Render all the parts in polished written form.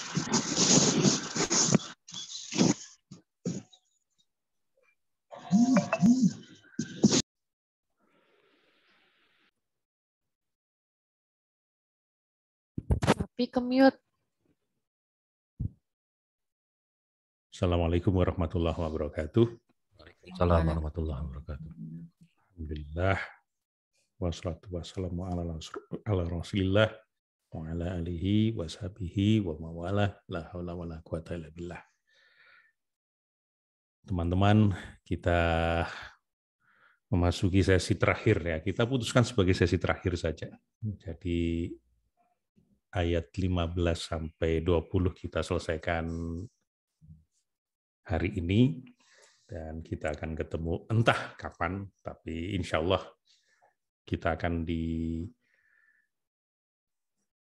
Tapi ke-mute. Assalamualaikum warahmatullahi wabarakatuh. Waalaikumsalam warahmatullahi wabarakatuh. Alhamdulillah. Wassalatu wassalamu ala rasulillah wa ala alihi wa sahbihi wa mawalah. La haula wa la quwata illa billah. Teman-teman, kita memasuki sesi terakhir ya. Kita putuskan sebagai sesi terakhir saja. Jadi ayat 15 sampai 20 kita selesaikan hari ini, dan kita akan ketemu entah kapan, tapi insya Allah kita akan di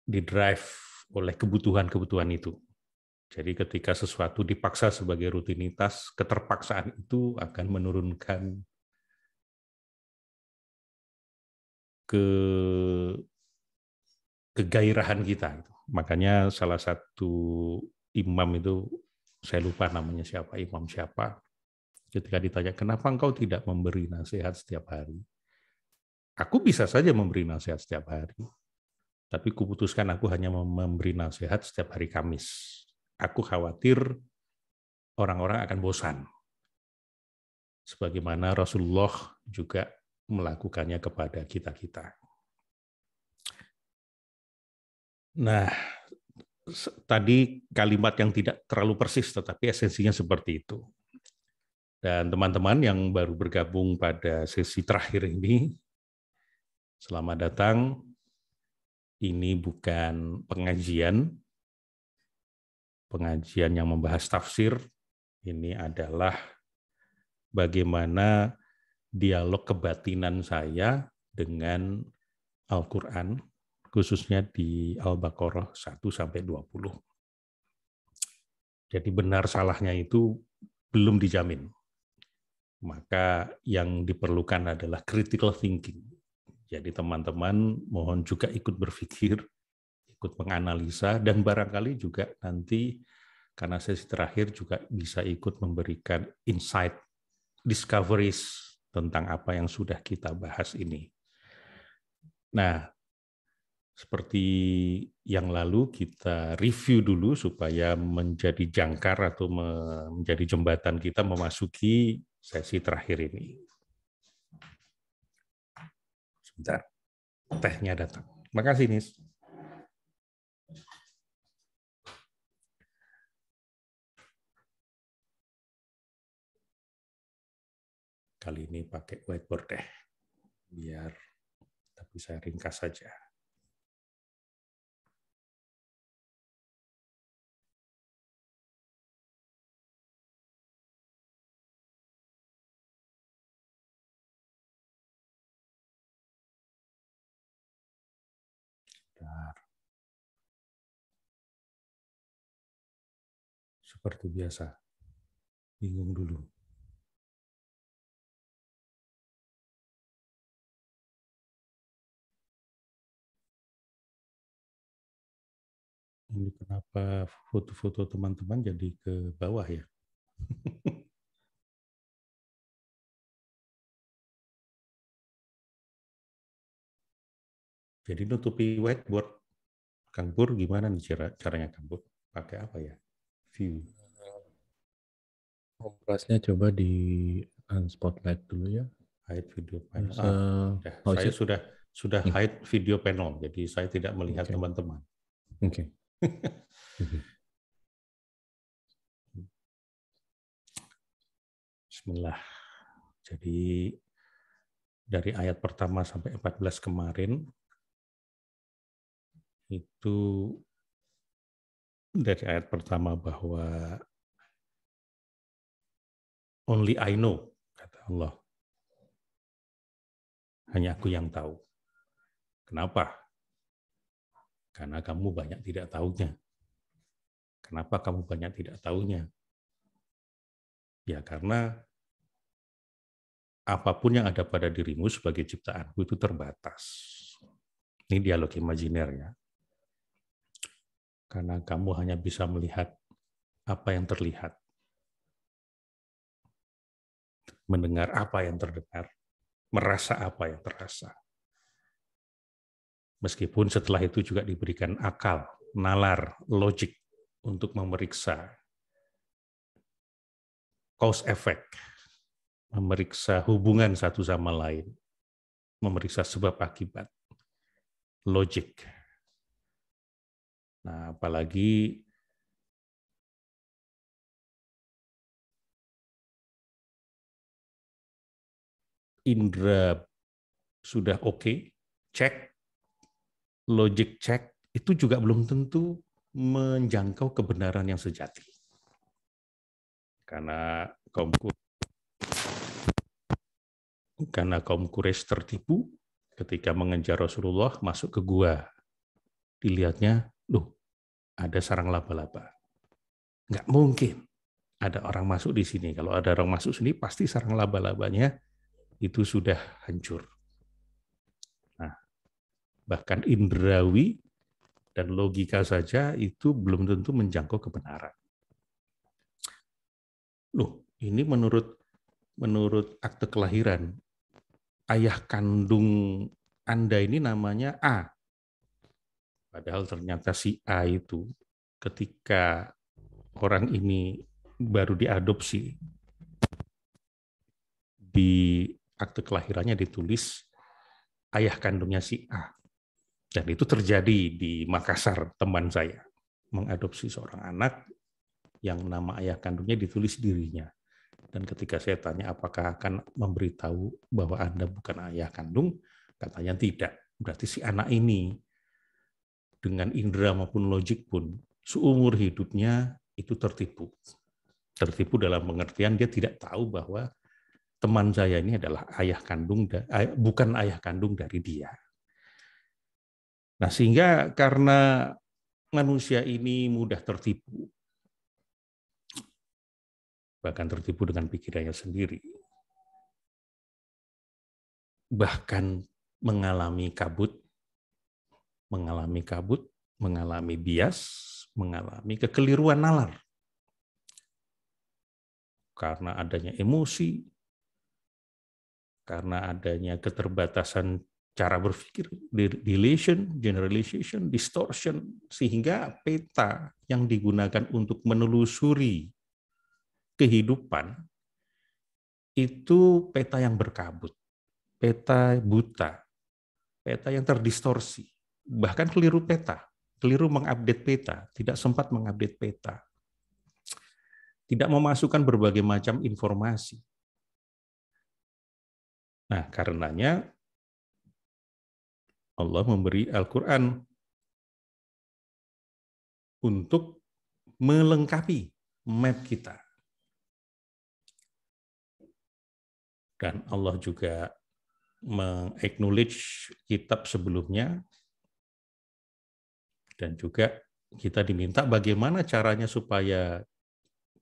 drive oleh kebutuhan-kebutuhan itu. Jadi ketika sesuatu dipaksa sebagai rutinitas, keterpaksaan itu akan menurunkan kegairahan kita. Makanya salah satu imam itu, saya lupa namanya siapa, imam siapa, ketika ditanya, kenapa engkau tidak memberi nasihat setiap hari? Aku bisa saja memberi nasihat setiap hari, tapi kuputuskan aku hanya memberi nasihat setiap hari Kamis. Aku khawatir orang-orang akan bosan. Sebagaimana Rasulullah juga melakukannya kepada kita-kita. Nah, tadi kalimat yang tidak terlalu persis, tetapi esensinya seperti itu. Dan teman-teman yang baru bergabung pada sesi terakhir ini, selamat datang. Ini bukan pengajian yang membahas tafsir. Ini adalah bagaimana dialog kebatinan saya dengan Al-Quran, khususnya di Al-Baqarah 1-20. Jadi benar salahnya itu belum dijamin. Maka yang diperlukan adalah critical thinking. Jadi teman-teman mohon juga ikut berpikir, ikut menganalisa, dan barangkali juga nanti karena sesi terakhir juga bisa ikut memberikan insight, discoveries tentang apa yang sudah kita bahas ini. Nah, seperti yang lalu kita review dulu supaya menjadi jangkar atau menjadi jembatan kita memasuki sesi terakhir ini. Sebentar, tehnya datang. Makasih, Nis. Kali ini pakai whiteboard deh, biar kita bisa ringkas saja. Seperti biasa, bingung dulu. Ini kenapa foto-foto teman-teman jadi ke bawah ya? Jadi nutupi whiteboard. Kang Pur, gimana nih caranya Kang Pur? Pakai apa ya? View. Kompresnya coba di spotlight dulu ya. Hide video panel. Saya sudah hide video panel, jadi saya tidak melihat teman-teman. Oke. Bismillah. Jadi dari ayat pertama sampai 14 kemarin itu dari ayat pertama bahwa only I know, kata Allah. Hanya aku yang tahu. Kenapa? Karena kamu banyak tidak tahunya. Kenapa kamu banyak tidak tahunya? Ya karena apapun yang ada pada dirimu sebagai ciptaanku itu terbatas. Ini dialog imajiner ya. karena kamu hanya bisa melihat apa yang terlihat, mendengar apa yang terdengar, merasa apa yang terasa. Meskipun setelah itu juga diberikan akal, nalar, logik untuk memeriksa cause effect, memeriksa hubungan satu sama lain, memeriksa sebab akibat, logik. Nah, apalagi indera sudah oke, cek, logic cek, itu juga belum tentu menjangkau kebenaran yang sejati. Karena kaum Quraisy tertipu ketika mengejar Rasulullah masuk ke gua. Dilihatnya, loh, ada sarang laba-laba. Nggak mungkin ada orang masuk di sini. Kalau ada orang masuk sini, pasti sarang laba-labanya itu sudah hancur. Nah, bahkan indrawi dan logika saja itu belum tentu menjangkau kebenaran. Loh, ini menurut akte kelahiran, ayah kandung Anda ini namanya A. Padahal ternyata si A itu ketika orang ini baru diadopsi, di akte kelahirannya ditulis ayah kandungnya si A. Dan itu terjadi di Makassar, teman saya mengadopsi seorang anak yang nama ayah kandungnya ditulis dirinya. Dan ketika saya tanya apakah akan memberitahu bahwa Anda bukan ayah kandung, katanya tidak. Berarti si anak ini dengan indera maupun logik pun seumur hidupnya itu tertipu. Tertipu dalam pengertian dia tidak tahu bahwa teman saya ini adalah bukan ayah kandung dari dia. Nah, sehingga karena manusia ini mudah tertipu, bahkan tertipu dengan pikirannya sendiri, bahkan mengalami kabut, mengalami bias, mengalami kekeliruan nalar. Karena adanya emosi, karena adanya keterbatasan cara berpikir, dilation, generalization, distortion, sehingga peta yang digunakan untuk menelusuri kehidupan itu peta yang berkabut, peta buta, peta yang terdistorsi, bahkan keliru peta, keliru mengupdate peta, tidak sempat mengupdate peta, tidak memasukkan berbagai macam informasi. Nah, karenanya Allah memberi Al-Quran untuk melengkapi map kita. Dan Allah juga meng-acknowledge kitab sebelumnya, dan juga kita diminta bagaimana caranya supaya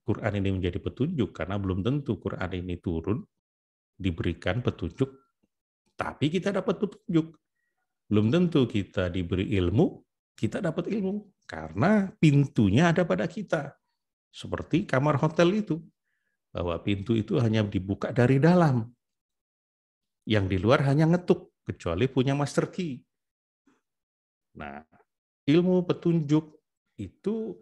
Quran ini menjadi petunjuk, karena belum tentu Quran ini turun, diberikan petunjuk, tapi kita dapat petunjuk. Belum tentu kita diberi ilmu, kita dapat ilmu, karena pintunya ada pada kita. Seperti kamar hotel itu, bahwa pintu itu hanya dibuka dari dalam. Yang di luar hanya ngetuk, kecuali punya master key. Nah, ilmu petunjuk itu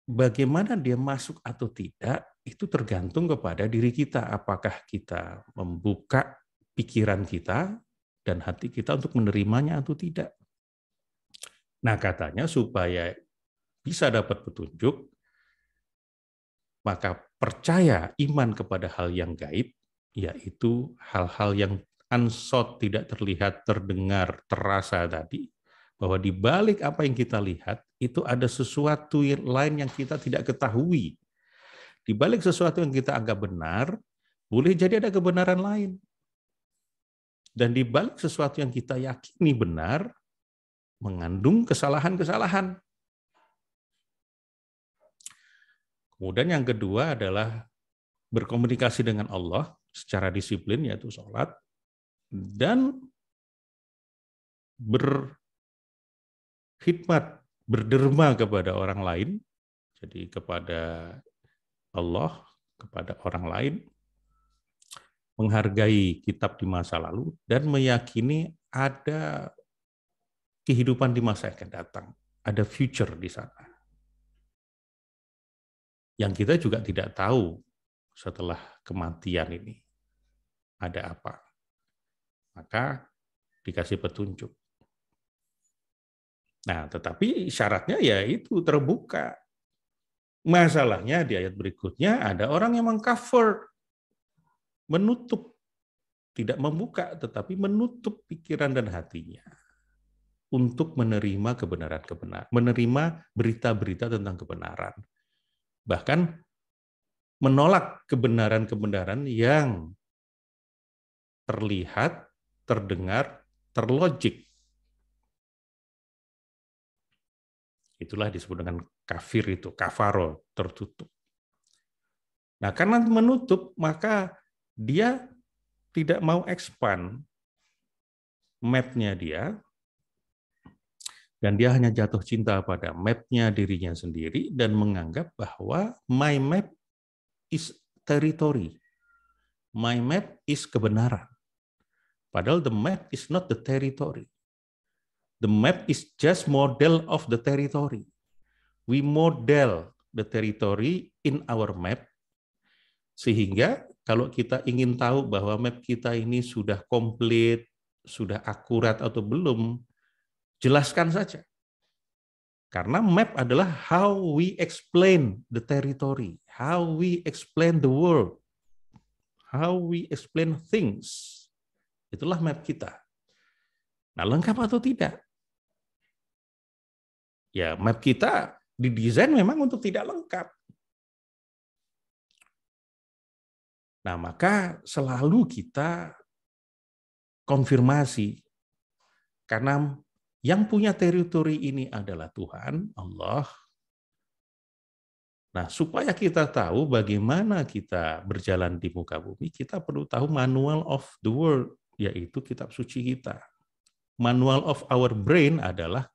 bagaimana dia masuk atau tidak, itu tergantung kepada diri kita. Apakah kita membuka pikiran kita dan hati kita untuk menerimanya atau tidak. Nah, katanya supaya bisa dapat petunjuk, maka percaya iman kepada hal yang gaib, yaitu hal-hal yang unsought, tidak terlihat, terdengar, terasa tadi, bahwa di balik apa yang kita lihat, itu ada sesuatu lain yang kita tidak ketahui. Di balik sesuatu yang kita anggap benar, boleh jadi ada kebenaran lain. Dan di balik sesuatu yang kita yakini benar, mengandung kesalahan-kesalahan. Kemudian yang kedua adalah berkomunikasi dengan Allah secara disiplin, yaitu sholat, dan berkhidmat berderma kepada orang lain, jadi kepada Allah, kepada orang lain, menghargai kitab di masa lalu, dan meyakini ada kehidupan di masa yang akan datang, ada future di sana. Yang kita juga tidak tahu setelah kematian ini ada apa. Maka dikasih petunjuk. Nah, tetapi syaratnya ya itu terbuka. Masalahnya di ayat berikutnya ada orang yang mengcover, menutup, tidak membuka, tetapi menutup pikiran dan hatinya untuk menerima kebenaran-kebenaran, menerima berita-berita tentang kebenaran. Bahkan menolak kebenaran-kebenaran yang terlihat, terdengar, terlogik. Itulah disebut dengan kafir itu, kafaro, tertutup. Nah, karena menutup, maka dia tidak mau expand map-nya dia, dan dia hanya jatuh cinta pada map-nya dirinya sendiri, dan menganggap bahwa my map is territory. My map is kebenaran. Padahal the map is not the territory. The map is just model of the territory. We model the territory in our map, sehingga kalau kita ingin tahu bahwa map kita ini sudah komplit, sudah akurat atau belum, jelaskan saja. Karena map adalah how we explain the territory, how we explain the world, how we explain things. Itulah map kita. Nah, lengkap atau tidak? Ya, map kita didesain memang untuk tidak lengkap. Nah, maka selalu kita konfirmasi, karena yang punya teritori ini adalah Tuhan, Allah. Nah, supaya kita tahu bagaimana kita berjalan di muka bumi, kita perlu tahu manual of the world, yaitu kitab suci kita. Manual of our brain adalah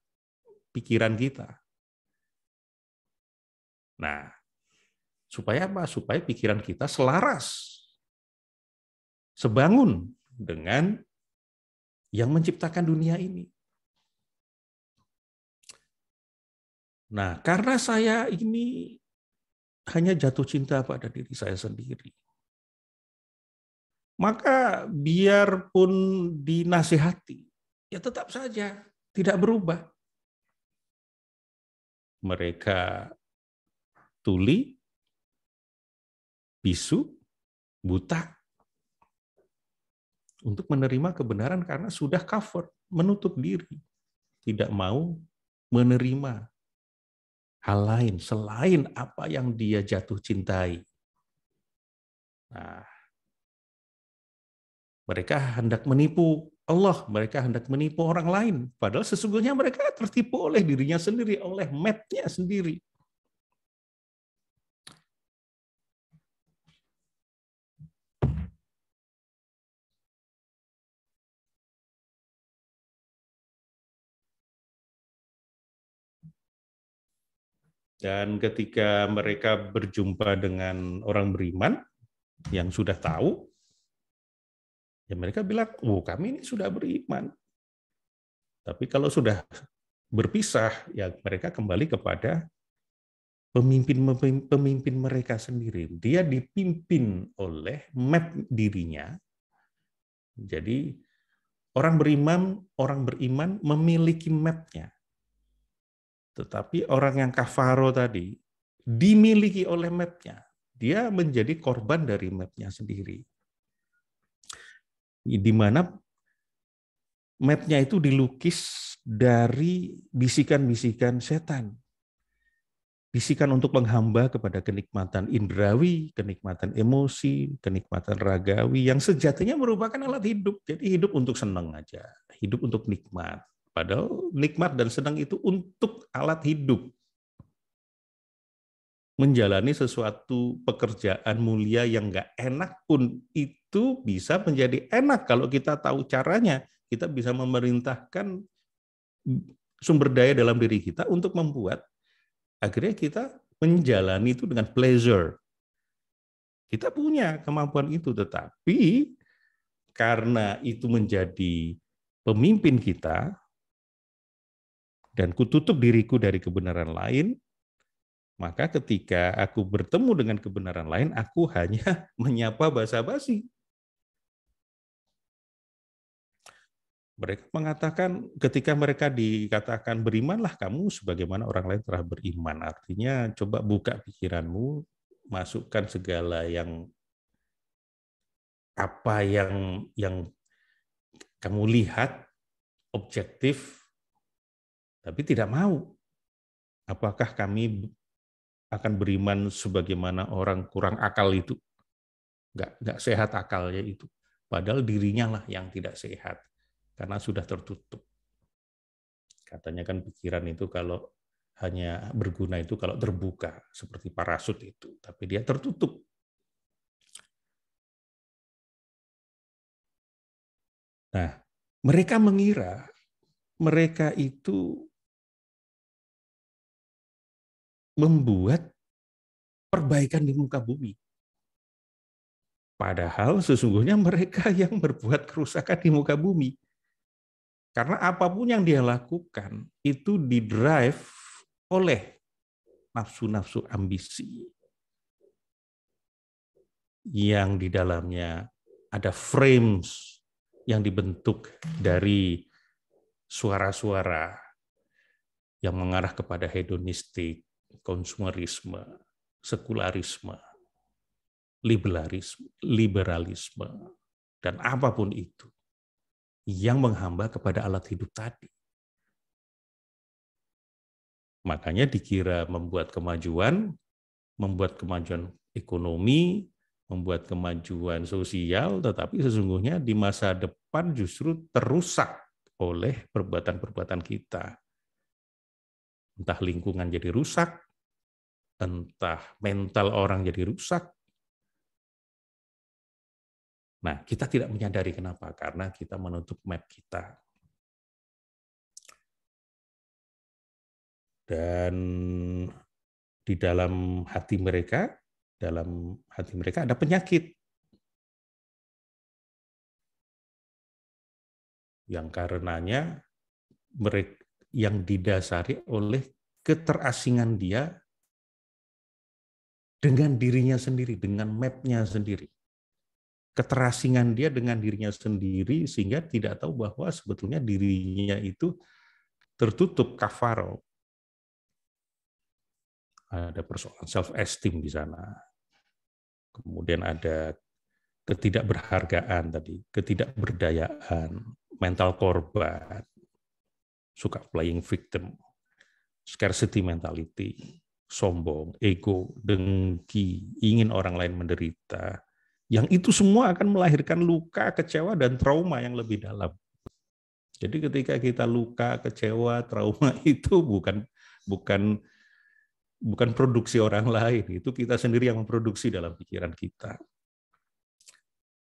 pikiran kita. Nah, supaya apa? Supaya pikiran kita selaras, sebangun dengan yang menciptakan dunia ini. Nah, karena saya ini hanya jatuh cinta pada diri saya sendiri, maka biarpun dinasihati, ya tetap saja tidak berubah. Mereka tuli, bisu, buta untuk menerima kebenaran karena sudah cover, menutup diri, tidak mau menerima hal lain selain apa yang dia jatuh cintai. Nah, mereka hendak menipu Allah, mereka hendak menipu orang lain, padahal sesungguhnya mereka tertipu oleh dirinya sendiri, oleh map-nya sendiri. Dan ketika mereka berjumpa dengan orang beriman yang sudah tahu, ya mereka bilang, oh kami ini sudah beriman. Tapi kalau sudah berpisah, ya mereka kembali kepada pemimpin mereka sendiri. Dia dipimpin oleh map dirinya. Jadi orang beriman memiliki mapnya. Tetapi orang yang kafaro tadi dimiliki oleh mapnya. Dia menjadi korban dari mapnya sendiri. Di mana mapnya itu dilukis dari bisikan-bisikan setan. Bisikan untuk menghamba kepada kenikmatan indrawi, kenikmatan emosi, kenikmatan ragawi, yang sejatinya merupakan alat hidup. Jadi hidup untuk senang aja, hidup untuk nikmat. Padahal nikmat dan senang itu untuk alat hidup. Menjalani sesuatu pekerjaan mulia yang nggak enak pun itu bisa menjadi enak kalau kita tahu caranya. Kita bisa memerintahkan sumber daya dalam diri kita untuk membuat akhirnya kita menjalani itu dengan pleasure. Kita punya kemampuan itu, tetapi karena itu menjadi pemimpin kita dan kututup diriku dari kebenaran lain, maka ketika aku bertemu dengan kebenaran lain, aku hanya menyapa basa-basi. Mereka mengatakan, ketika mereka dikatakan berimanlah kamu sebagaimana orang lain telah beriman. Artinya coba buka pikiranmu, masukkan segala yang apa yang kamu lihat objektif, tapi tidak mau. Apakah kami akan beriman sebagaimana orang kurang akal itu? Nggak sehat akalnya itu. Padahal dirinya lah yang tidak sehat. Karena sudah tertutup. Katanya kan pikiran itu kalau hanya berguna itu kalau terbuka, seperti parasut itu. Tapi dia tertutup. Nah, mereka mengira mereka itu membuat perbaikan di muka bumi. Padahal sesungguhnya mereka yang berbuat kerusakan di muka bumi. Karena apapun yang dia lakukan itu didrive oleh nafsu-nafsu ambisi yang di dalamnya ada frames yang dibentuk dari suara-suara yang mengarah kepada hedonistik, konsumerisme, sekularisme, liberalisme, dan apapun itu yang menghamba kepada alat hidup tadi. Makanya dikira membuat kemajuan ekonomi, membuat kemajuan sosial, tetapi sesungguhnya di masa depan justru terusak oleh perbuatan-perbuatan kita. Entah lingkungan jadi rusak, entah mental orang jadi rusak. Nah, kita tidak menyadari kenapa, karena kita menutup map kita. Dan di dalam hati mereka ada penyakit yang karenanya mereka yang didasari oleh keterasingan dia dengan dirinya sendiri, dengan map-nya sendiri. Keterasingan dia dengan dirinya sendiri sehingga tidak tahu bahwa sebetulnya dirinya itu tertutup kafaro. Ada persoalan self-esteem di sana. Kemudian ada ketidakberhargaan tadi, ketidakberdayaan, mental korban, suka playing victim, scarcity mentality, sombong, ego, dengki, ingin orang lain menderita. Yang itu semua akan melahirkan luka, kecewa, dan trauma yang lebih dalam. Jadi ketika kita luka, kecewa, trauma itu bukan produksi orang lain, itu kita sendiri yang memproduksi dalam pikiran kita.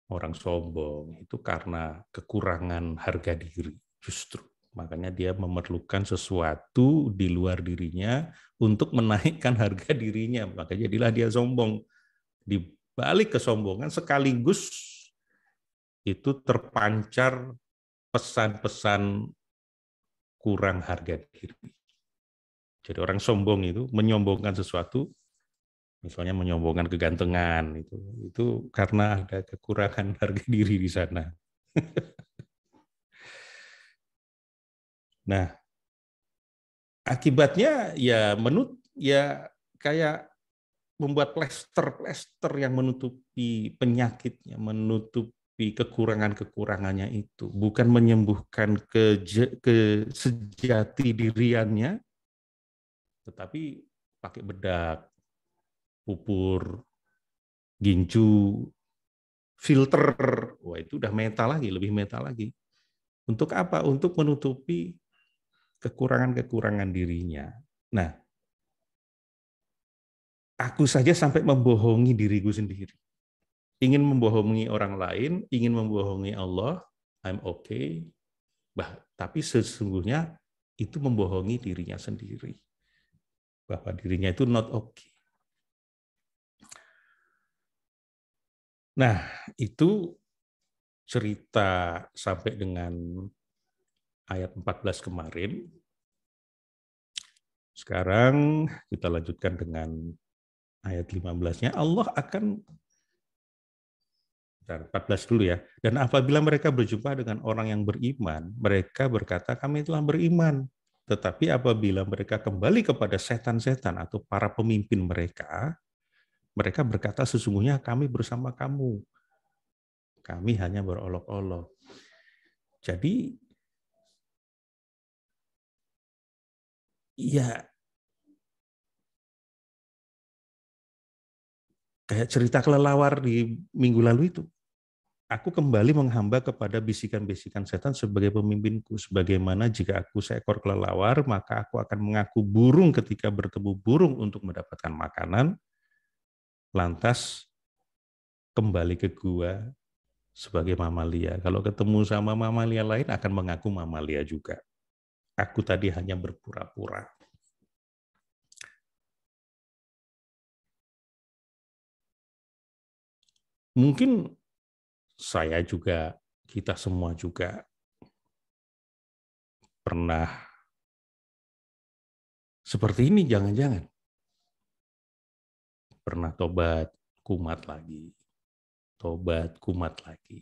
Orang sombong itu karena kekurangan harga diri, justru. Makanya dia memerlukan sesuatu di luar dirinya untuk menaikkan harga dirinya. Makanya jadilah dia sombong. Di balik kesombongan sekaligus itu terpancar pesan-pesan kurang harga diri. Jadi orang sombong itu menyombongkan sesuatu, misalnya menyombongkan kegantengan, itu karena ada kekurangan harga diri di sana. Nah, akibatnya ya kayak membuat plester yang menutupi penyakitnya, menutupi kekurangannya itu, bukan menyembuhkan sejati diriannya, tetapi pakai bedak, pupur, ginju, filter, wah itu udah meta lagi, lebih meta lagi. Untuk apa? Untuk menutupi kekurangan-kekurangan dirinya. Nah, aku saja sampai membohongi diriku sendiri. Ingin membohongi orang lain, ingin membohongi Allah, I'm okay. Tapi sesungguhnya itu membohongi dirinya sendiri. Bahwa dirinya itu not okay. Nah, itu cerita sampai dengan ayat 14 kemarin. Sekarang kita lanjutkan dengan ayat 15-nya. Allah akan 14 dulu ya. Dan apabila mereka berjumpa dengan orang yang beriman, mereka berkata, kami telah beriman. Tetapi apabila mereka kembali kepada setan-setan atau para pemimpin mereka, mereka berkata, sesungguhnya kami bersama kamu. Kami hanya berolok-olok. Jadi, ya kayak cerita kelelawar di minggu lalu itu. Aku kembali menghamba kepada bisikan-bisikan setan sebagai pemimpinku. Sebagaimana jika aku seekor kelelawar, maka aku akan mengaku burung ketika bertemu burung untuk mendapatkan makanan. Lantas kembali ke gua sebagai mamalia. Kalau ketemu sama mamalia lain akan mengaku mamalia juga. Aku tadi hanya berpura-pura. Mungkin saya juga, kita semua juga pernah seperti ini, jangan-jangan. Pernah tobat, kumat lagi. Tobat, kumat lagi.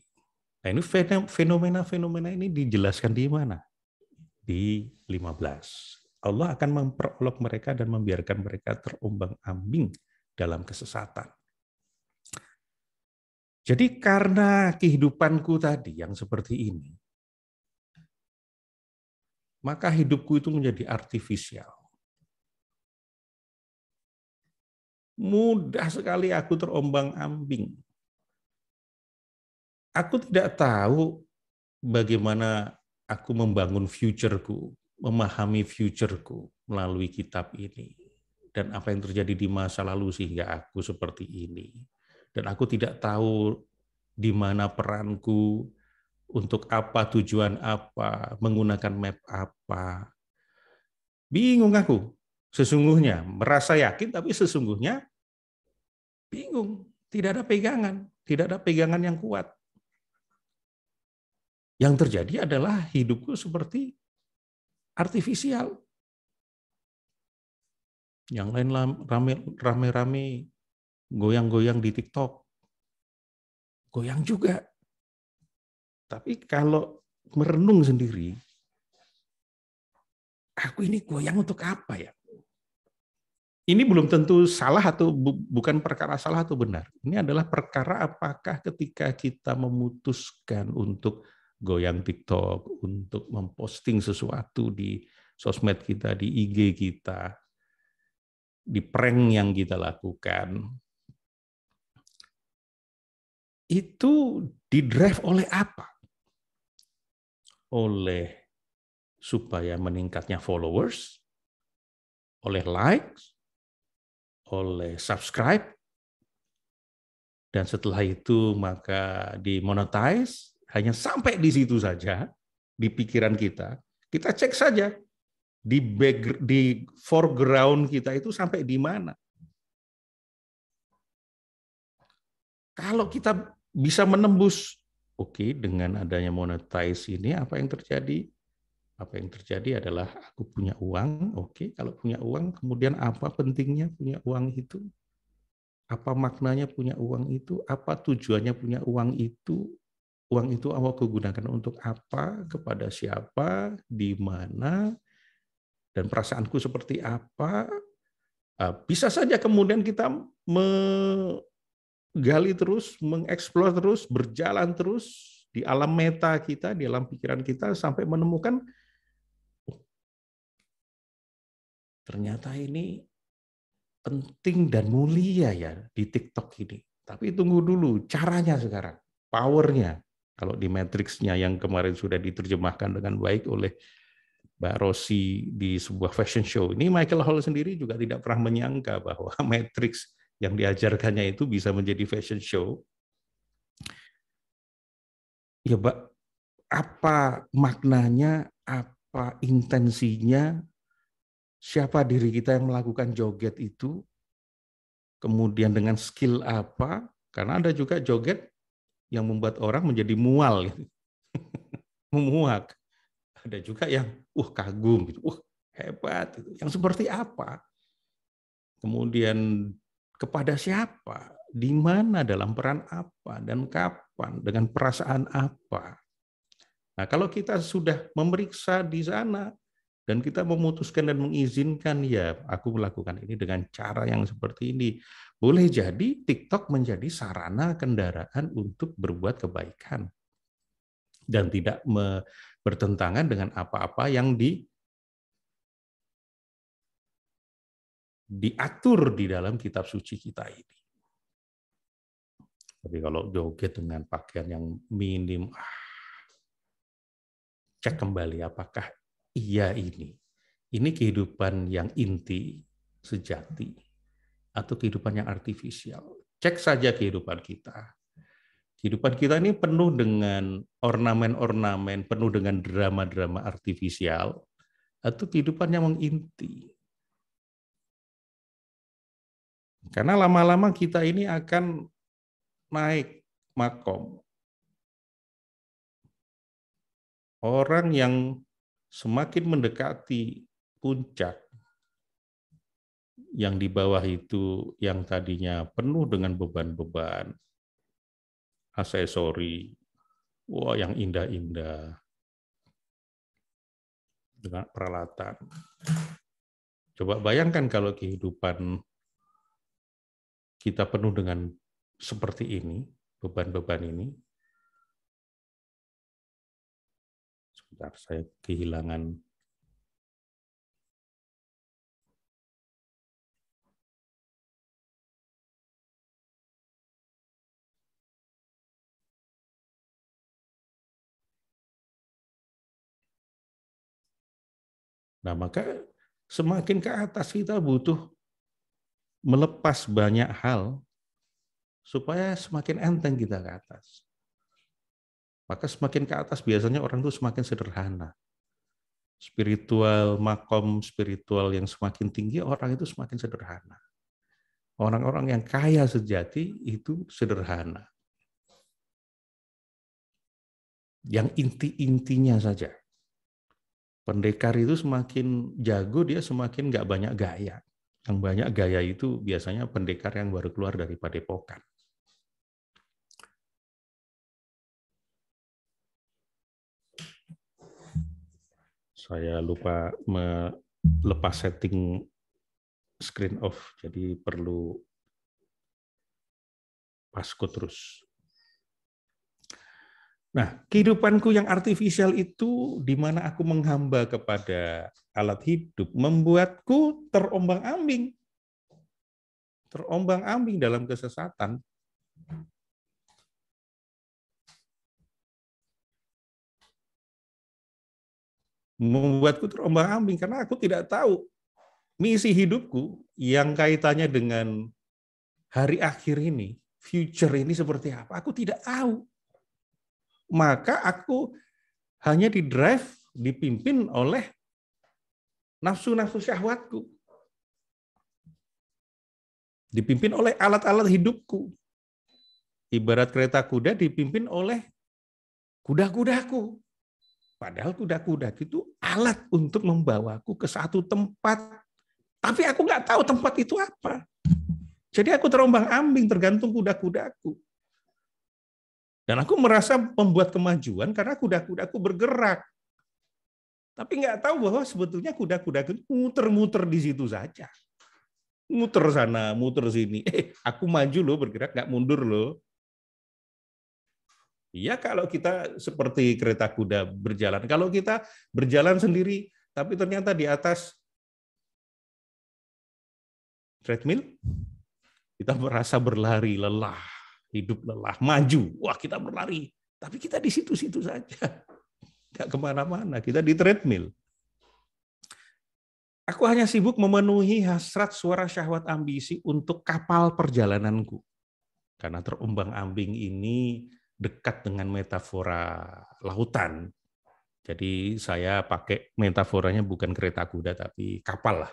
Nah, ini fenomena-fenomena ini dijelaskan di mana? Di 15. Allah akan memperolok mereka dan membiarkan mereka terombang-ambing dalam kesesatan. Jadi karena kehidupanku tadi yang seperti ini, maka hidupku itu menjadi artifisial. Mudah sekali aku terombang-ambing. Aku tidak tahu bagaimana aku membangun future-ku, memahami future-ku melalui kitab ini. Dan apa yang terjadi di masa lalu sehingga aku seperti ini. Dan aku tidak tahu di mana peranku, untuk apa, tujuan apa, menggunakan map apa. Bingung aku, sesungguhnya. Merasa yakin, tapi sesungguhnya bingung. Tidak ada pegangan yang kuat. Yang terjadi adalah hidupku seperti artifisial. Yang lain rame-rame goyang-goyang di TikTok. Goyang juga. Tapi kalau merenung sendiri, aku ini goyang untuk apa ya? Ini belum tentu salah atau bukan perkara salah atau benar. Ini adalah perkara apakah ketika kita memutuskan untuk goyang TikTok, untuk memposting sesuatu di sosmed kita, di IG kita, di prank yang kita lakukan, itu didrive oleh apa? Oleh supaya meningkatnya followers, oleh likes, oleh subscribe, dan setelah itu maka dimonetize, hanya sampai di situ saja, di pikiran kita. Kita cek saja, di foreground kita itu sampai di mana. Kalau kita bisa menembus, oke, dengan adanya monetize ini, apa yang terjadi? Apa yang terjadi adalah aku punya uang, oke, kalau punya uang, kemudian apa pentingnya punya uang itu? Apa maknanya punya uang itu? Apa tujuannya punya uang itu? Uang itu aku gunakan untuk apa? Kepada siapa? Di mana? Dan perasaanku seperti apa? Bisa saja kemudian kita menggali terus, mengeksplor terus, berjalan terus di alam meta kita, di alam pikiran kita, sampai menemukan ternyata ini penting dan mulia ya di TikTok ini. Tapi tunggu dulu, caranya sekarang, powernya. Kalau di Matrix-nya yang kemarin sudah diterjemahkan dengan baik oleh Mbak Rossi di sebuah fashion show. Ini Michael Hall sendiri juga tidak pernah menyangka bahwa Matrix yang diajarkannya itu bisa menjadi fashion show. Ya, Mbak, apa maknanya, apa intensinya, siapa diri kita yang melakukan joget itu, kemudian dengan skill apa, karena ada juga joget yang membuat orang menjadi mual, gitu. Memuak. Ada juga yang kagum, gitu. Hebat, gitu. Yang seperti apa? Kemudian kepada siapa, di mana, dalam peran apa, dan kapan, dengan perasaan apa. Nah, kalau kita sudah memeriksa di sana, dan kita memutuskan dan mengizinkan, ya aku melakukan ini dengan cara yang seperti ini, boleh jadi TikTok menjadi sarana kendaraan untuk berbuat kebaikan. Dan tidak bertentangan dengan apa-apa yang diatur di dalam kitab suci kita ini. Tapi kalau joget dengan pakaian yang minim, cek kembali apakah iya ini kehidupan yang inti, sejati, atau kehidupan yang artifisial. Cek saja kehidupan kita. Kehidupan kita ini penuh dengan ornamen-ornamen, penuh dengan drama-drama artifisial, atau kehidupan yang menginti. Karena lama-lama kita ini akan naik makom. Orang yang semakin mendekati puncak, yang di bawah itu yang tadinya penuh dengan beban-beban, aksesori, yang indah-indah, dengan peralatan. Coba bayangkan kalau kehidupan kita penuh dengan seperti ini, beban-beban ini. Sebentar, saya kehilangan. Nah, maka semakin ke atas kita butuh melepas banyak hal supaya semakin enteng kita ke atas. Maka semakin ke atas biasanya orang itu semakin sederhana. Spiritual, makom spiritual yang semakin tinggi, orang itu semakin sederhana. Orang-orang yang kaya sejati itu sederhana. Yang inti-intinya saja. Pendekar itu semakin jago, dia semakin nggak banyak gaya. Yang banyak gaya itu biasanya pendekar yang baru keluar dari padepokan. Saya lupa melepas setting screen off, jadi perlu passcode terus. Nah, kehidupanku yang artifisial itu, di mana aku menghamba kepada alat hidup, membuatku terombang-ambing. Terombang-ambing dalam kesesatan. Membuatku terombang-ambing, karena aku tidak tahu misi hidupku yang kaitannya dengan hari akhir ini, future ini seperti apa. Aku tidak tahu. Maka aku hanya dipimpin oleh nafsu-nafsu syahwatku. Dipimpin oleh alat-alat hidupku. Ibarat kereta kuda dipimpin oleh kuda-kudaku. Padahal kuda-kuda itu alat untuk membawaku ke satu tempat. Tapi aku nggak tahu tempat itu apa. Jadi aku terombang-ambing tergantung kuda-kudaku. Dan aku merasa membuat kemajuan karena kuda-kudaku bergerak. Tapi nggak tahu bahwa sebetulnya kuda-kudaku muter-muter di situ saja. Muter sana, muter sini. Aku maju loh, bergerak, nggak mundur loh. Iya kalau kita seperti kereta kuda berjalan. Kalau kita berjalan sendiri, tapi ternyata di atas treadmill, kita merasa berlari, lelah. Hidup lelah, maju, wah kita berlari, tapi kita di situ-situ saja, nggak kemana-mana, kita di treadmill. Aku hanya sibuk memenuhi hasrat suara syahwat ambisi untuk kapal perjalananku, karena terombang-ambing ini dekat dengan metafora lautan. Jadi saya pakai metaforanya bukan kereta kuda, tapi kapal lah.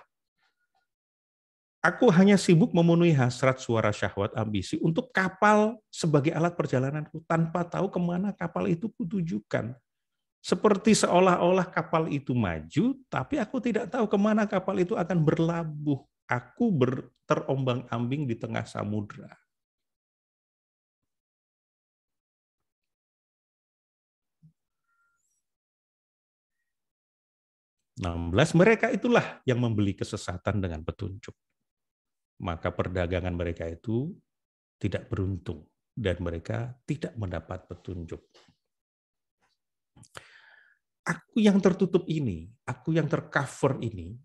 Aku hanya sibuk memenuhi hasrat suara syahwat ambisi untuk kapal sebagai alat perjalananku, tanpa tahu kemana kapal itu kutujukan. Seperti seolah-olah kapal itu maju, tapi aku tidak tahu kemana kapal itu akan berlabuh. Aku terombang-ambing di tengah samudra. Mereka itulah yang membeli kesesatan dengan petunjuk. Maka perdagangan mereka itu tidak beruntung dan mereka tidak mendapat petunjuk. Aku yang tertutup ini, aku yang tercover ini,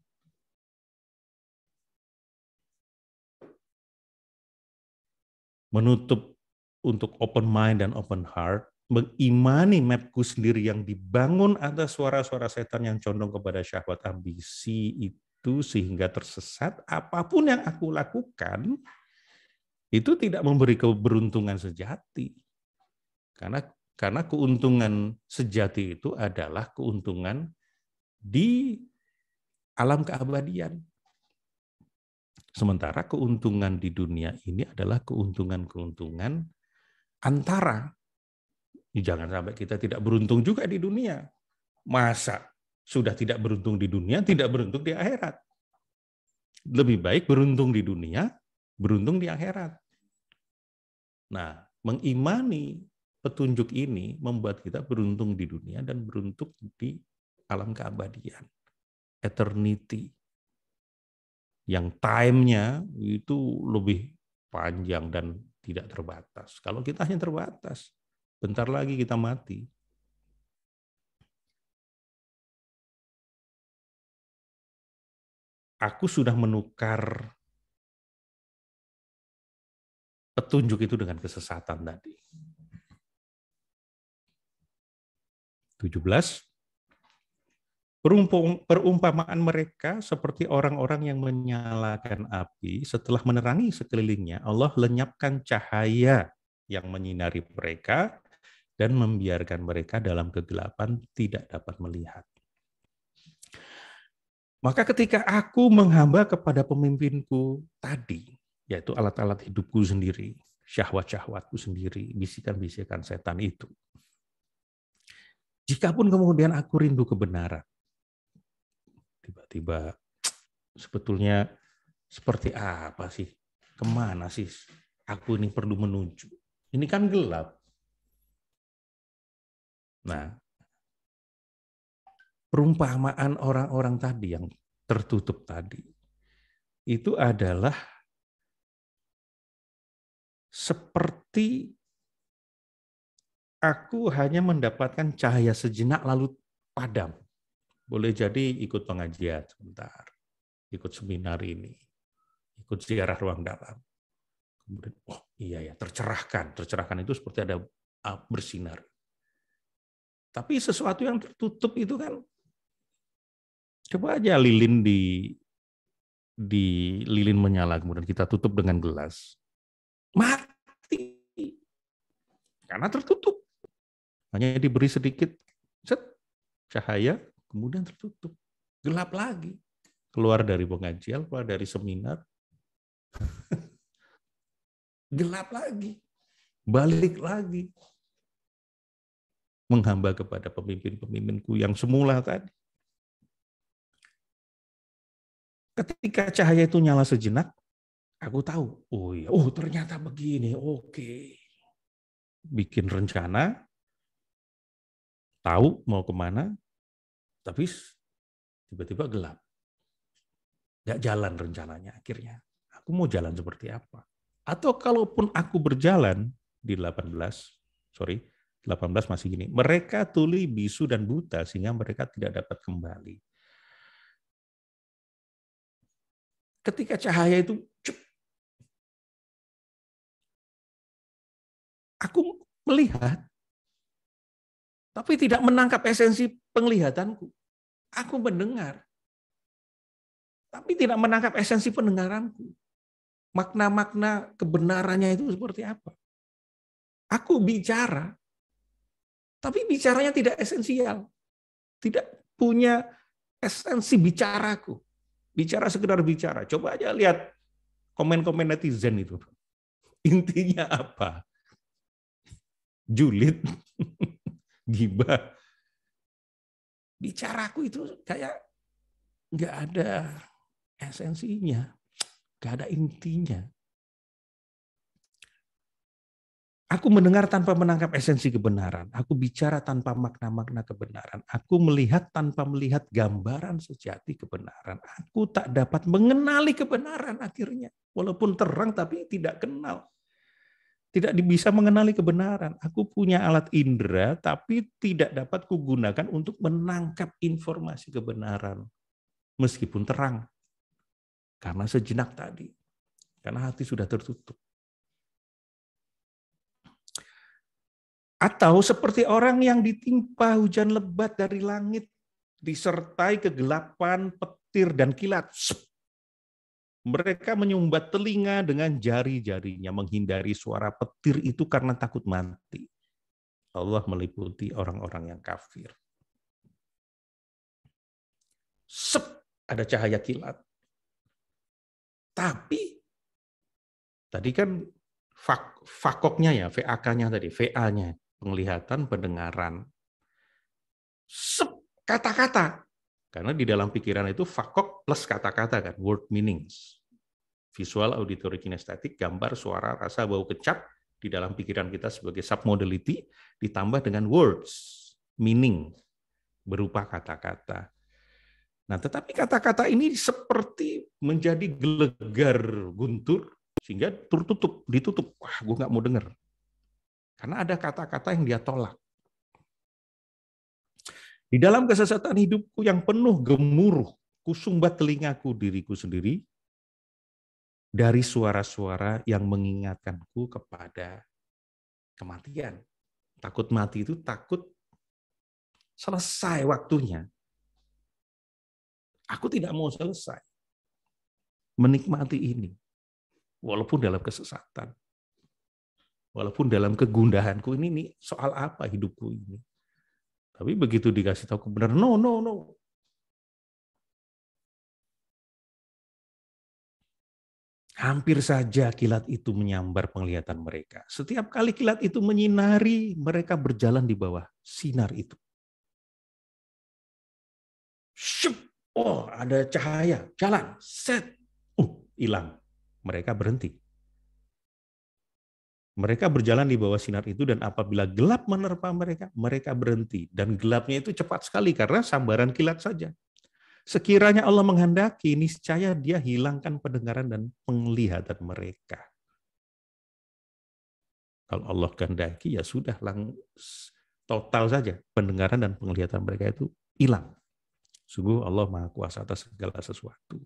menutup untuk open mind dan open heart, mengimani mapku sendiri yang dibangun atas suara-suara setan yang condong kepada syahwat ambisi itu sehingga tersesat, apapun yang aku lakukan, itu tidak memberi keberuntungan sejati. Karena keuntungan sejati itu adalah keuntungan di alam keabadian. Sementara keuntungan di dunia ini adalah keuntungan-keuntungan antara. Jangan sampai kita tidak beruntung juga di dunia. Masa sudah tidak beruntung di dunia, tidak beruntung di akhirat? Lebih baik beruntung di dunia, beruntung di akhirat. Nah, mengimani petunjuk ini membuat kita beruntung di dunia dan beruntung di alam keabadian. Eternity. Yang time-nya itu lebih panjang dan tidak terbatas. Kalau kita hanya terbatas, bentar lagi kita mati. Aku sudah menukar petunjuk itu dengan kesesatan tadi. 17. Perumpamaan mereka seperti orang-orang yang menyalakan api, setelah menerangi sekelilingnya, Allah lenyapkan cahaya yang menyinari mereka dan membiarkan mereka dalam kegelapan tidak dapat melihat. Maka ketika aku menghamba kepada pemimpinku tadi, yaitu alat-alat hidupku sendiri, syahwat-syahwatku sendiri, bisikan-bisikan setan itu, jikapun kemudian aku rindu kebenaran, tiba-tiba sebetulnya seperti apa sih? Kemana sih aku ini perlu menuju? Ini kan gelap. Nah, perumpamaan orang-orang tadi yang tertutup tadi, itu adalah seperti aku hanya mendapatkan cahaya sejenak lalu padam. Boleh jadi ikut pengajian sebentar, ikut seminar ini, ikut ziarah ruang dalam. Kemudian, oh iya ya, tercerahkan. Tercerahkan itu seperti ada bersinar. Tapi sesuatu yang tertutup itu kan, coba aja lilin di lilin menyala, kemudian kita tutup dengan gelas. Mati. Karena tertutup. Hanya diberi sedikit cahaya, kemudian tertutup. Gelap lagi. Keluar dari pengajian, keluar dari seminar. Gelap lagi. Balik lagi. Menghamba kepada pemimpin-pemimpinku yang semula tadi. Ketika cahaya itu nyala sejenak, aku tahu, oh iya, oh ternyata begini, oke. Bikin rencana, tahu mau kemana, tapi tiba-tiba gelap. Nggak jalan rencananya akhirnya. Aku mau jalan seperti apa? Atau kalaupun aku berjalan di 18 masih gini. Mereka tuli, bisu, dan buta sehingga mereka tidak dapat kembali. Ketika cahaya itu, aku melihat, tapi tidak menangkap esensi penglihatanku. Aku mendengar, tapi tidak menangkap esensi pendengaranku. Makna-makna kebenarannya itu seperti apa? Aku bicara, tapi bicaranya tidak esensial. Tidak punya esensi bicaraku. Bicara sekedar bicara. Coba aja lihat komen-komen netizen itu. Intinya apa? Julid, gibah. Bicaraku itu kayak nggak ada esensinya, nggak ada intinya. Aku mendengar tanpa menangkap esensi kebenaran. Aku bicara tanpa makna-makna kebenaran. Aku melihat tanpa melihat gambaran sejati kebenaran. Aku tak dapat mengenali kebenaran akhirnya. Walaupun terang tapi tidak kenal. Tidak bisa mengenali kebenaran. Aku punya alat indera tapi tidak dapat kugunakan untuk menangkap informasi kebenaran. Meskipun terang. Karena sejenak tadi. Karena hati sudah tertutup. Atau seperti orang yang ditimpa hujan lebat dari langit, disertai kegelapan, petir, dan kilat. Mereka menyumbat telinga dengan jari-jarinya, menghindari suara petir itu karena takut mati. Allah meliputi orang-orang yang kafir. Ada cahaya kilat. Tapi, tadi kan fakoknya ya, VAK-nya tadi, VA-nya. Penglihatan, pendengaran. Kata-kata. Karena di dalam pikiran itu fakok plus kata-kata kan, word meanings. Visual, auditory, kinestetik, gambar, suara, rasa, bau, kecap di dalam pikiran kita sebagai submodality ditambah dengan words, meaning berupa kata-kata. Nah, tetapi kata-kata ini seperti menjadi gelegar guntur sehingga ditutup. Wah, gue nggak mau dengar. Karena ada kata-kata yang dia tolak. Di dalam kesesatan hidupku yang penuh gemuruh, kusumbat telingaku diriku sendiri dari suara-suara yang mengingatkanku kepada kematian. Takut mati itu takut selesai waktunya. Aku tidak mau selesai menikmati ini, walaupun dalam kesesatan. Walaupun dalam kegundahanku ini soal apa hidupku ini. Tapi begitu dikasih tahu kebenaran, no. Hampir saja kilat itu menyambar penglihatan mereka. Setiap kali kilat itu menyinari, mereka berjalan di bawah sinar itu. Oh, ada cahaya, jalan, set. Hilang. Mereka berhenti. Mereka berjalan di bawah sinar itu dan apabila gelap menerpa mereka, mereka berhenti. Dan gelapnya itu cepat sekali karena sambaran kilat saja. Sekiranya Allah menghendaki, niscaya Dia hilangkan pendengaran dan penglihatan mereka. Kalau Allah kehendaki, ya sudah total saja pendengaran dan penglihatan mereka itu hilang. Sungguh Allah Maha Kuasa atas segala sesuatu.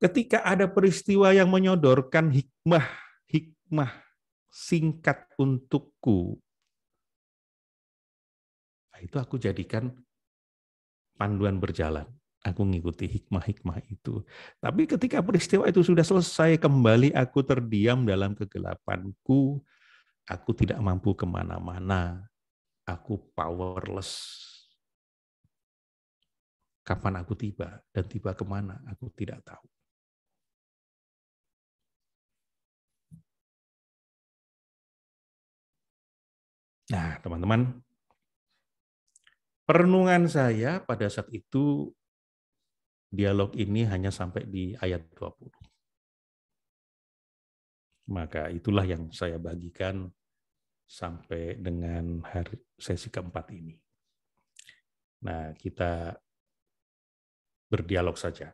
Ketika ada peristiwa yang menyodorkan hikmah singkat untukku, nah, itu aku jadikan panduan berjalan. Aku ngikuti hikmah-hikmah itu. Tapi ketika peristiwa itu sudah selesai, kembali aku terdiam dalam kegelapanku. Aku tidak mampu kemana-mana. Aku powerless. Kapan aku tiba dan tiba kemana, aku tidak tahu. Nah, teman-teman, perenungan saya pada saat itu, dialog ini hanya sampai di ayat 20. Maka itulah yang saya bagikan sampai dengan sesi keempat ini. Nah, kita berdialog saja,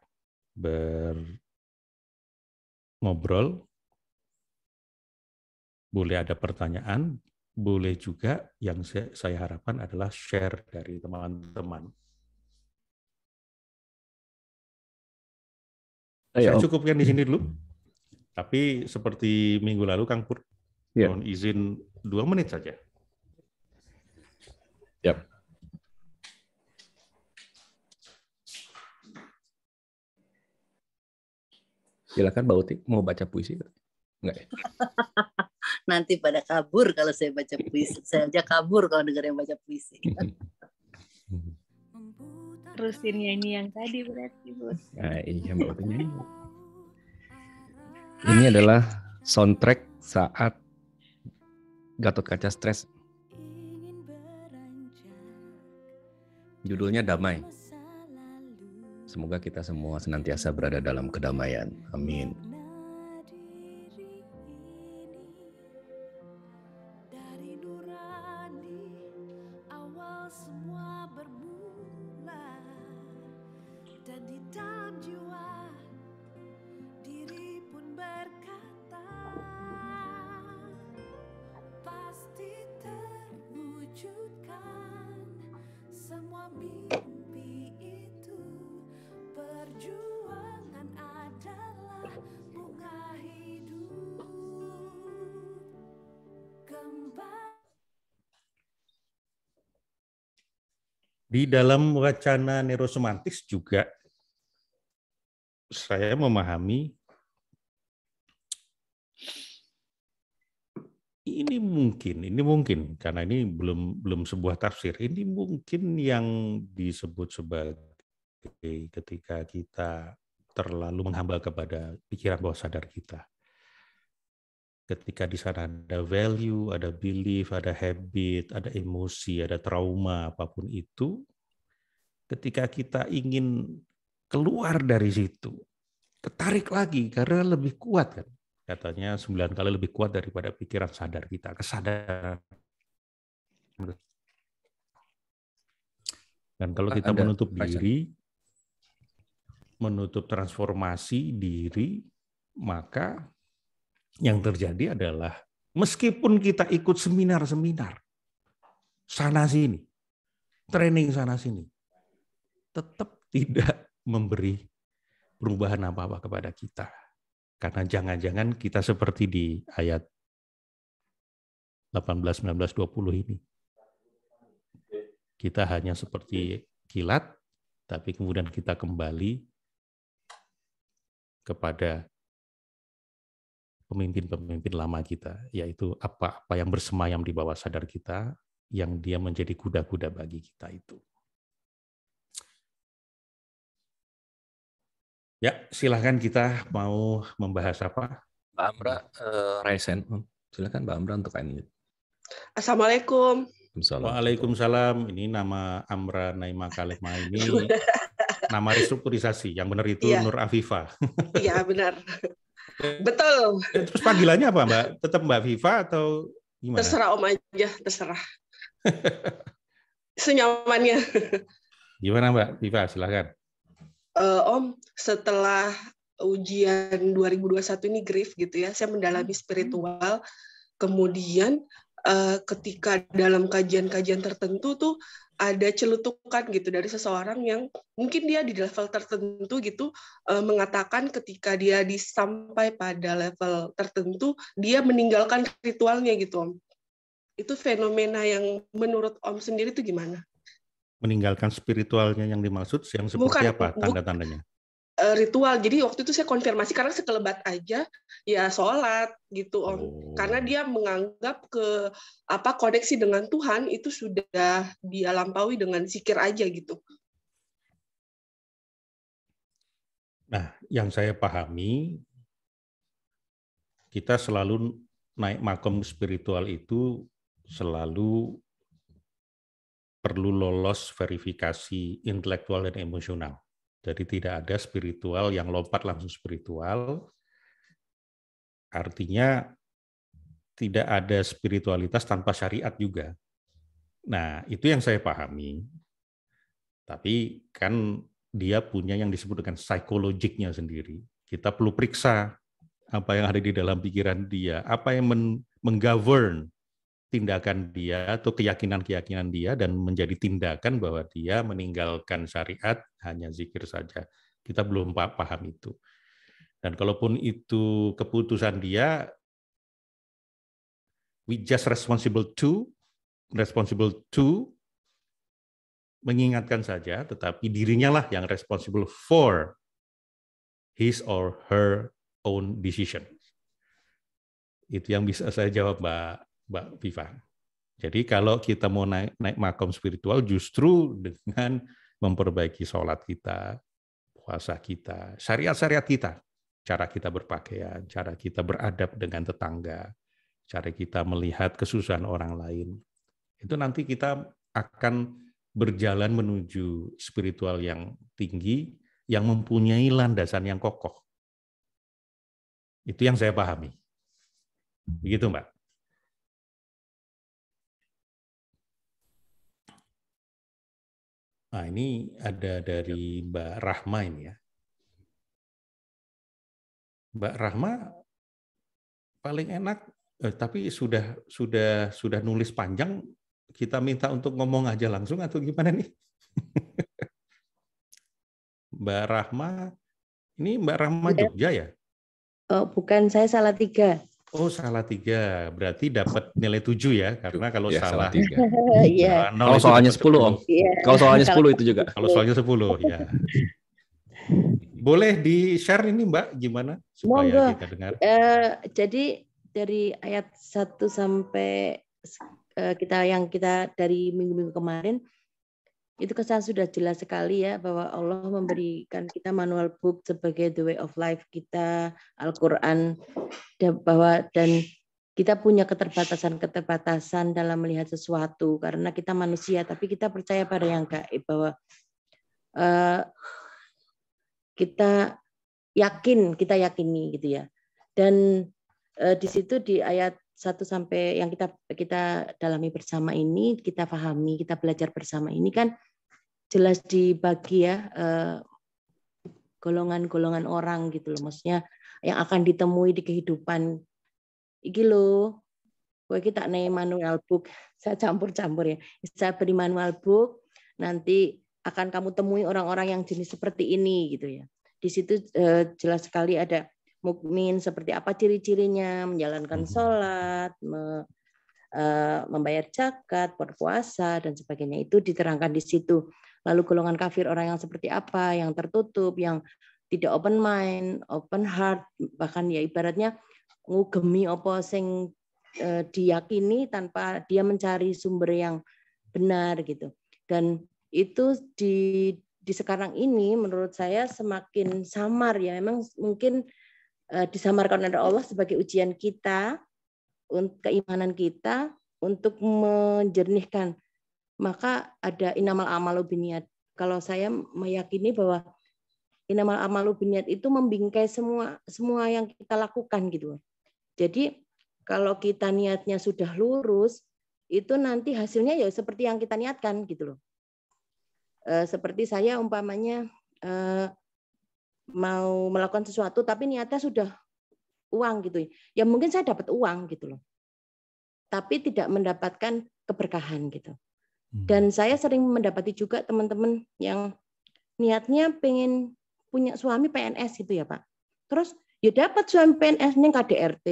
ngobrol, boleh ada pertanyaan, boleh juga yang saya harapkan adalah share dari teman-teman. Saya cukupkan di sini dulu. Tapi seperti minggu lalu, Kang Pur, mohon izin 2 menit saja. Yap. Silakan Mbak Uti, mau baca puisi? Enggak ya? Nanti pada kabur kalau saya baca puisi. Saya aja kabur kalau dengar yang baca puisi. Terusin nyanyi yang tadi berarti, Bud. Nah, iya Mbak Uti nyanyi. Ini adalah soundtrack saat Gatot Kaca stres. Judulnya Damai. Semoga kita semua senantiasa berada dalam kedamaian. Amin. Di dalam wacana neurosemantis juga saya memahami ini mungkin karena ini belum sebuah tafsir. Ini mungkin yang disebut sebagai ketika kita terlalu menghamba kepada pikiran bawah sadar kita. Ketika di sana ada value, ada belief, ada habit, ada emosi, ada trauma, apapun itu, ketika kita ingin keluar dari situ, ketarik lagi karena lebih kuat kan. Katanya 9 kali lebih kuat daripada pikiran sadar kita, kesadaran. Dan kalau kita menutup diri, menutup transformasi diri, maka yang terjadi adalah meskipun kita ikut seminar-seminar sana-sini, training sana-sini, tetap tidak memberi perubahan apa-apa kepada kita. Karena jangan-jangan kita seperti di ayat 18, 19, 20 ini. Kita hanya seperti kilat, tapi kemudian kita kembali kepada pemimpin-pemimpin lama kita, yaitu apa yang bersemayam di bawah sadar kita, yang dia menjadi kuda-kuda bagi kita itu. Ya, silahkan kita mau membahas apa? Mbak Amra, Raisen. Silakan Mbak Amra untuk unmute. Assalamualaikum. Waalaikumsalam. Ini nama Amra Naima Kalema ini nama restrukturisasi. Yang benar itu iya. Nur Afifah. Iya, benar. Betul. Terus panggilannya apa, Mbak? Tetap Mbak Viva atau gimana? Terserah Om aja, terserah. Senyamannya. Gimana Mbak Viva? Silakan. Om, setelah ujian 2021 ini grief gitu ya, saya mendalami spiritual. Kemudian ketika dalam kajian-kajian tertentu tuh ada celutukan gitu dari seseorang yang mungkin dia di level tertentu gitu mengatakan ketika dia sampai pada level tertentu dia meninggalkan ritualnya gitu Om. Itu fenomena yang menurut Om sendiri itu gimana? Meninggalkan spiritualnya yang dimaksud yang seperti apa tanda-tandanya? Ritual. Jadi waktu itu saya konfirmasi karena sekelebat aja ya sholat gitu Om. Karena dia menganggap koneksi dengan Tuhan itu sudah dia lampaui dengan zikir aja gitu. Nah, yang saya pahami kita selalu naik makom spiritual itu selalu perlu lolos verifikasi intelektual dan emosional. Jadi tidak ada spiritual yang lompat langsung spiritual. Artinya tidak ada spiritualitas tanpa syariat juga. Nah, itu yang saya pahami. Tapi kan dia punya yang disebut dengan psikologiknya sendiri. Kita perlu periksa apa yang ada di dalam pikiran dia, apa yang menggovern tindakan dia atau keyakinan-keyakinan dia dan menjadi tindakan bahwa dia meninggalkan syariat hanya zikir saja. Kita belum paham itu. Dan kalaupun itu keputusan dia, we just responsible to mengingatkan saja, tetapi dirinya lah yang responsible for his or her own decision. Itu yang bisa saya jawab, Mbak Viva. Jadi kalau kita mau naik makom spiritual justru dengan memperbaiki sholat kita, puasa kita, syariat-syariat kita, cara kita berpakaian, cara kita beradab dengan tetangga, cara kita melihat kesusahan orang lain. Itu nanti kita akan berjalan menuju spiritual yang tinggi, yang mempunyai landasan yang kokoh. Itu yang saya pahami. Begitu, Mbak. Nah, ini ada dari Mbak Rahma ini ya. Mbak Rahma paling enak, tapi sudah nulis panjang. Kita minta untuk ngomong aja langsung atau gimana nih? Mbak Rahma, ini Mbak Rahma Jogja ya? Oh, bukan, saya Salatiga. Oh, Salatiga. Berarti dapat nilai 7 ya, karena kalau Ya, salah. Iya. Kalau soalnya 10, Om. Kalau soalnya 10 itu juga. Kalau soalnya 10, ya. Boleh di-share ini Mbak, gimana? Supaya Monggo. kita dengar. Jadi dari ayat 1 sampai kita dari minggu-minggu kemarin, itu kesan sudah jelas sekali ya, bahwa Allah memberikan kita manual book sebagai the way of life kita, Al-Quran, dan kita punya keterbatasan dalam melihat sesuatu, karena kita manusia, tapi kita percaya pada yang gaib, bahwa kita yakini gitu ya. Dan di situ di ayat 1 sampai yang kita dalami bersama ini, kita pahami, kita belajar bersama ini kan jelas dibagi ya, golongan-golongan orang gitu loh, maksudnya yang akan ditemui di kehidupan iki loh. Kowe kita nih manual book, saya campur-campur ya. Saya beri manual book, nanti akan kamu temui orang-orang yang jenis seperti ini gitu ya. Di situ jelas sekali ada mukmin seperti apa ciri-cirinya, menjalankan sholat, membayar zakat, berpuasa, dan sebagainya. Itu diterangkan di situ. Lalu golongan kafir orang yang seperti apa, yang tertutup, yang tidak open mind, open heart, bahkan ya ibaratnya ngugemi apa sing diyakini tanpa dia mencari sumber yang benar gitu. Dan itu di sekarang ini menurut saya semakin samar ya. Memang mungkin disamarkan oleh Allah sebagai ujian kita, keimanan kita untuk menjernihkan. Maka ada inamal amalu binniyat. Kalau saya meyakini bahwa inamal amalu binniyat itu membingkai semua yang kita lakukan gitu. Jadi kalau kita niatnya sudah lurus, itu nanti hasilnya ya seperti yang kita niatkan gitu loh. Seperti saya umpamanya mau melakukan sesuatu tapi niatnya sudah uang gitu ya, mungkin saya dapat uang gitu loh, tapi tidak mendapatkan keberkahan gitu. Dan saya sering mendapati juga teman-teman yang niatnya pengen punya suami PNS gitu ya Pak, terus ya dapat suami PNS yang KDRT,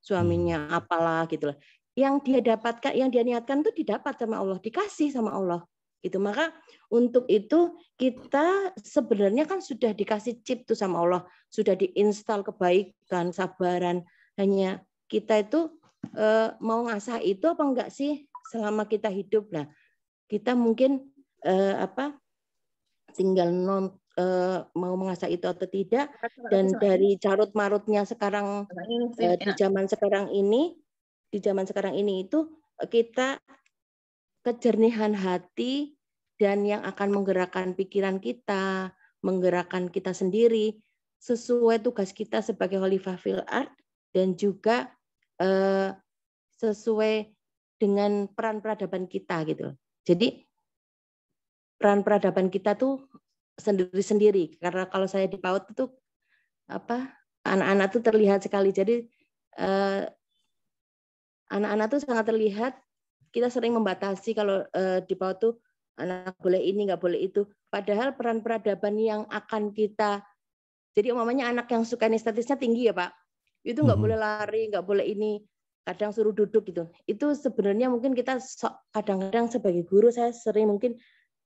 suaminya apalah gitu loh, yang dia dapatkan, yang dia niatkan itu didapat sama Allah, dikasih sama Allah gitu. Maka untuk itu kita sebenarnya kan sudah dikasih chip tuh sama Allah, sudah diinstal kebaikan, sabaran. Hanya kita itu mau ngasah itu apa enggak sih selama kita hidup. Nah, kita mungkin tinggal mau mengasah itu atau tidak. Dan dari carut marutnya sekarang di zaman sekarang ini itu kita kejernihan hati dan yang akan menggerakkan pikiran kita, menggerakkan kita sendiri sesuai tugas kita sebagai khalifah fil ard, dan juga sesuai dengan peran peradaban kita gitu. Jadi peran peradaban kita tuh sendiri-sendiri, karena kalau saya di PAUD itu anak-anak tuh terlihat sekali. Jadi anak-anak tuh sangat terlihat. Kita sering membatasi kalau di PAUD tuh anak boleh ini, nggak boleh itu. Padahal peran peradaban yang akan kita, jadi umpamanya anak yang suka estetisnya tinggi ya Pak, itu nggak boleh lari, nggak boleh ini, kadang suruh duduk gitu. Itu sebenarnya mungkin kita kadang-kadang sebagai guru saya sering mungkin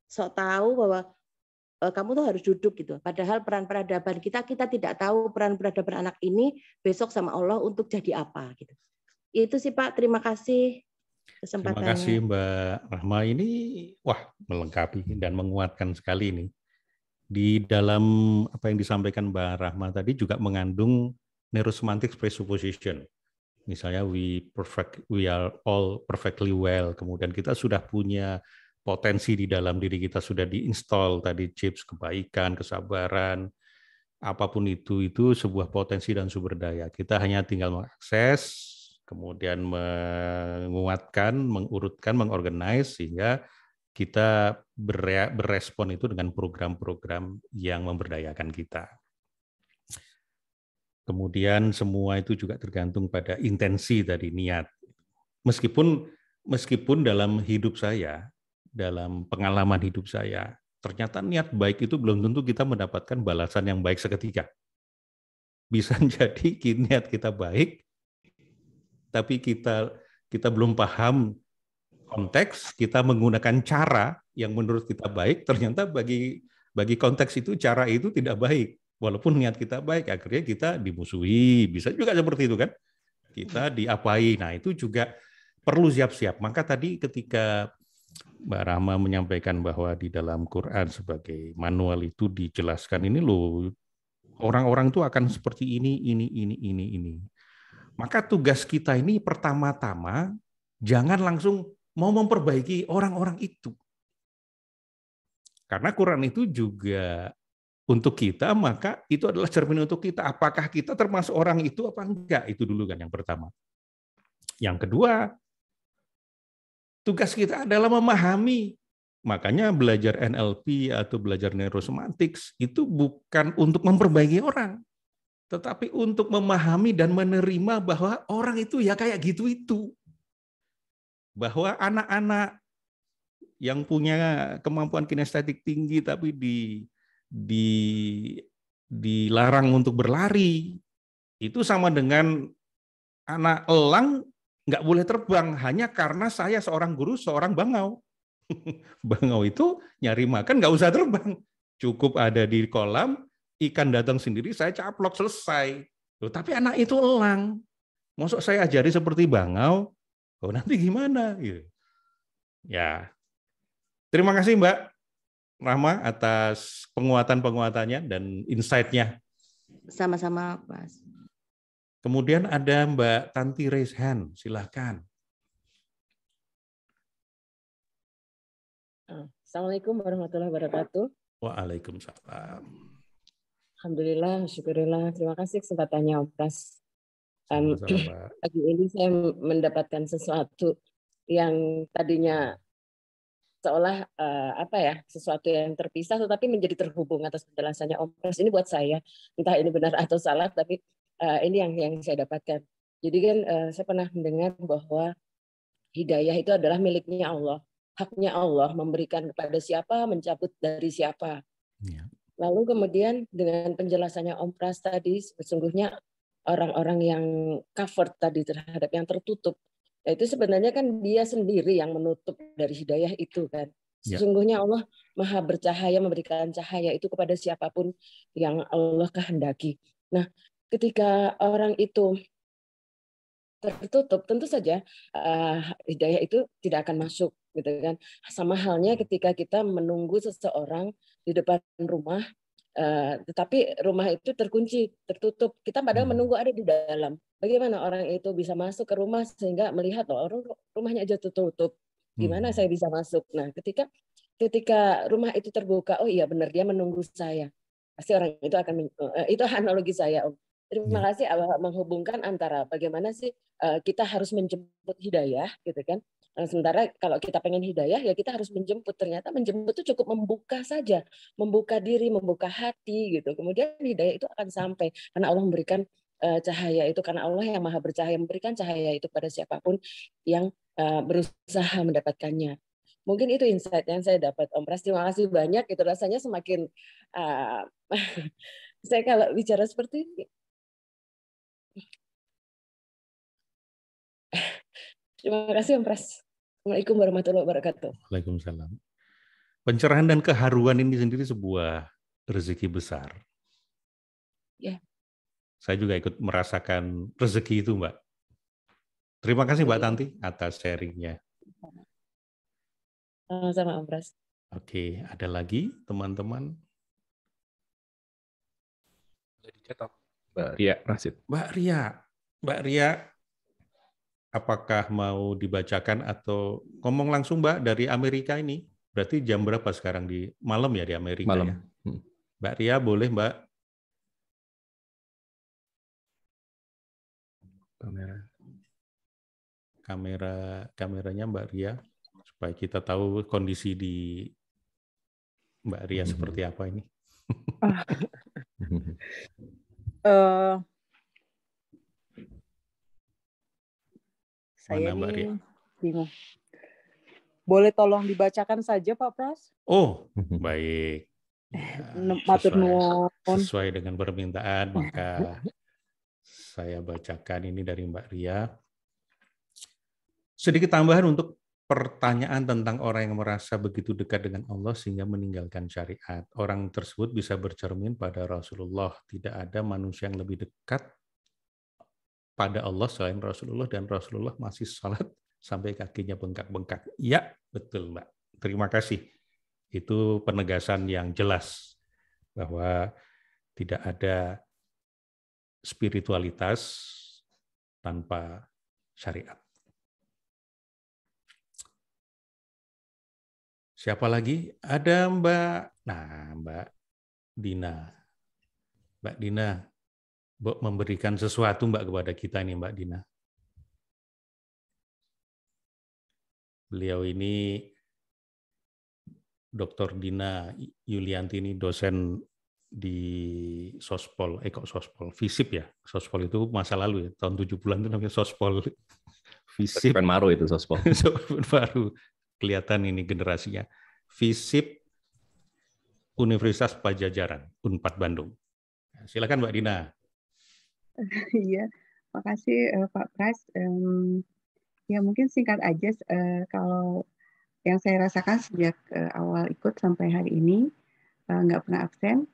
sok tahu bahwa kamu tuh harus duduk gitu. Padahal peran peradaban kita tidak tahu peran peradaban anak ini besok sama Allah untuk jadi apa gitu. Itu sih Pak, terima kasih. Terima kesempatannya. kasih Mbak Rahma. Ini melengkapi dan menguatkan sekali ini. Di dalam apa yang disampaikan Mbak Rahma tadi juga mengandung neurosemantic presupposition. Misalnya we are all perfectly well. Kemudian kita sudah punya potensi di dalam diri kita, sudah diinstal tadi chips kebaikan, kesabaran, apapun itu sebuah potensi dan sumber daya. Kita hanya tinggal mengakses, kemudian menguatkan, mengurutkan, mengorganize sehingga kita berespon itu dengan program-program yang memberdayakan kita. Kemudian semua itu juga tergantung pada intensi tadi, niat. Meskipun dalam hidup saya, dalam pengalaman hidup saya, ternyata niat baik itu belum tentu kita mendapatkan balasan yang baik seketika. Bisa jadi niat kita baik, tapi kita belum paham konteks, kita menggunakan cara yang menurut kita baik, ternyata bagi konteks itu cara itu tidak baik. Walaupun niat kita baik, akhirnya kita dimusuhi, bisa juga seperti itu kan? Kita diapai. Nah, itu juga perlu siap-siap. Maka tadi ketika Mbak Rahma menyampaikan bahwa di dalam Quran sebagai manual itu dijelaskan ini loh, orang-orang itu akan seperti ini. Maka tugas kita ini pertama-tama jangan langsung mau memperbaiki orang-orang itu. Karena Quran itu juga untuk kita, maka itu adalah cermin untuk kita. Apakah kita termasuk orang itu apa enggak? Itu dulu kan yang pertama. Yang kedua, tugas kita adalah memahami. Makanya belajar NLP atau belajar neurosemantics itu bukan untuk memperbaiki orang, tetapi untuk memahami dan menerima bahwa orang itu ya kayak gitu itu. Bahwa anak-anak yang punya kemampuan kinestetik tinggi tapi dilarang untuk berlari, itu sama dengan anak elang nggak boleh terbang hanya karena saya seorang guru, seorang bangau. Bangau itu nyari makan nggak usah terbang, cukup ada di kolam, ikan datang sendiri, saya caplok, selesai. Loh, tapi anak itu elang, masuk saya ajari seperti bangau, nanti gimana? Ya, terima kasih Mbak Rahma atas penguatannya dan insight-nya. Sama-sama, Mas. Kemudian ada Mbak Tanti raise hand, silakan. Assalamualaikum warahmatullahi wabarakatuh. Waalaikumsalam. Alhamdulillah, syukurillah. Terima kasih kesempatannya, Om Pras. Sama-sama. Pagi ini saya mendapatkan sesuatu yang tadinya seolah sesuatu yang terpisah tetapi menjadi terhubung atas penjelasannya Om Pras. Ini buat saya, entah ini benar atau salah, tapi ini yang saya dapatkan. Jadi kan saya pernah mendengar bahwa hidayah itu adalah miliknya Allah, haknya Allah, memberikan kepada siapa, mencabut dari siapa. Ya. Lalu kemudian dengan penjelasannya Om Pras tadi, sesungguhnya orang-orang yang covered tadi terhadap yang tertutup, itu sebenarnya kan dia sendiri yang menutup dari hidayah itu kan. Sesungguhnya Allah Maha bercahaya, memberikan cahaya itu kepada siapapun yang Allah kehendaki. Nah, ketika orang itu tertutup, tentu saja hidayah itu tidak akan masuk, gitu kan. Sama halnya ketika kita menunggu seseorang di depan rumah, tetapi rumah itu terkunci, tertutup. Kita padahal menunggu ada di dalam. Bagaimana orang itu bisa masuk ke rumah sehingga melihat orang rumahnya aja tertutup. Gimana saya bisa masuk? Nah, ketika rumah itu terbuka, oh iya benar dia menunggu saya. Pasti orang itu akan itu analogi saya, Om. Terima kasih menghubungkan antara bagaimana sih kita harus menjemput hidayah, gitu kan. Sementara kalau kita pengen hidayah, ya kita harus menjemput. Ternyata menjemput itu cukup membuka saja, membuka diri, membuka hati, gitu. Kemudian hidayah itu akan sampai karena Allah memberikan cahaya itu, karena Allah yang Maha bercahaya memberikan cahaya itu pada siapapun yang berusaha mendapatkannya. Mungkin itu insight yang saya dapat, Om Pras. Terima kasih banyak. Itu rasanya semakin saya kalau bicara seperti ini. Terima kasih, Om Pras. Assalamualaikum warahmatullahi wabarakatuh. Waalaikumsalam. Pencerahan dan keharuan ini sendiri sebuah rezeki besar. Ya. Saya juga ikut merasakan rezeki itu, Mbak. Terima kasih Mbak Tanti atas sharingnya. Sama Om Pras. Oke, ada lagi teman-teman? Mbak Ria Rasid. Mbak Ria, apakah mau dibacakan atau ngomong langsung Mbak dari Amerika ini? Berarti jam berapa sekarang di malam ya di Amerika Malam. ya? Mbak Ria boleh Mbak? Kameranya Mbak Ria supaya kita tahu kondisi di Mbak Ria seperti apa ini. Saya Mana, Mbak Ria? bingung. Boleh tolong dibacakan saja Pak Pras? Oh, baik. Ya, sesuai dengan permintaan, maka saya bacakan ini dari Mbak Ria. Sedikit tambahan untuk pertanyaan tentang orang yang merasa begitu dekat dengan Allah sehingga meninggalkan syariat. Orang tersebut bisa bercermin pada Rasulullah. Tidak ada manusia yang lebih dekat pada Allah selain Rasulullah, dan Rasulullah masih salat sampai kakinya bengkak-bengkak. Ya, betul Mbak. Terima kasih. Itu penegasan yang jelas bahwa tidak ada spiritualitas tanpa syariat. Siapa lagi? Ada Mbak Dina. Mbak Dina memberikan sesuatu Mbak kepada kita nih Mbak Dina. Beliau ini Dr. Dina Yulianti, ini dosen di Sospol, Sospol, FISIP ya. Sospol itu masa lalu ya, tahun 70-an itu namanya Sospol. FISIP. Baru itu Sospol. Baru. Kelihatan ini generasinya. FISIP Universitas Pajajaran, Unpad Bandung. Silakan Mbak Dina. Iya, makasih Pak Pras. Ya mungkin singkat aja, kalau yang saya rasakan sejak awal ikut sampai hari ini, nggak pernah absen.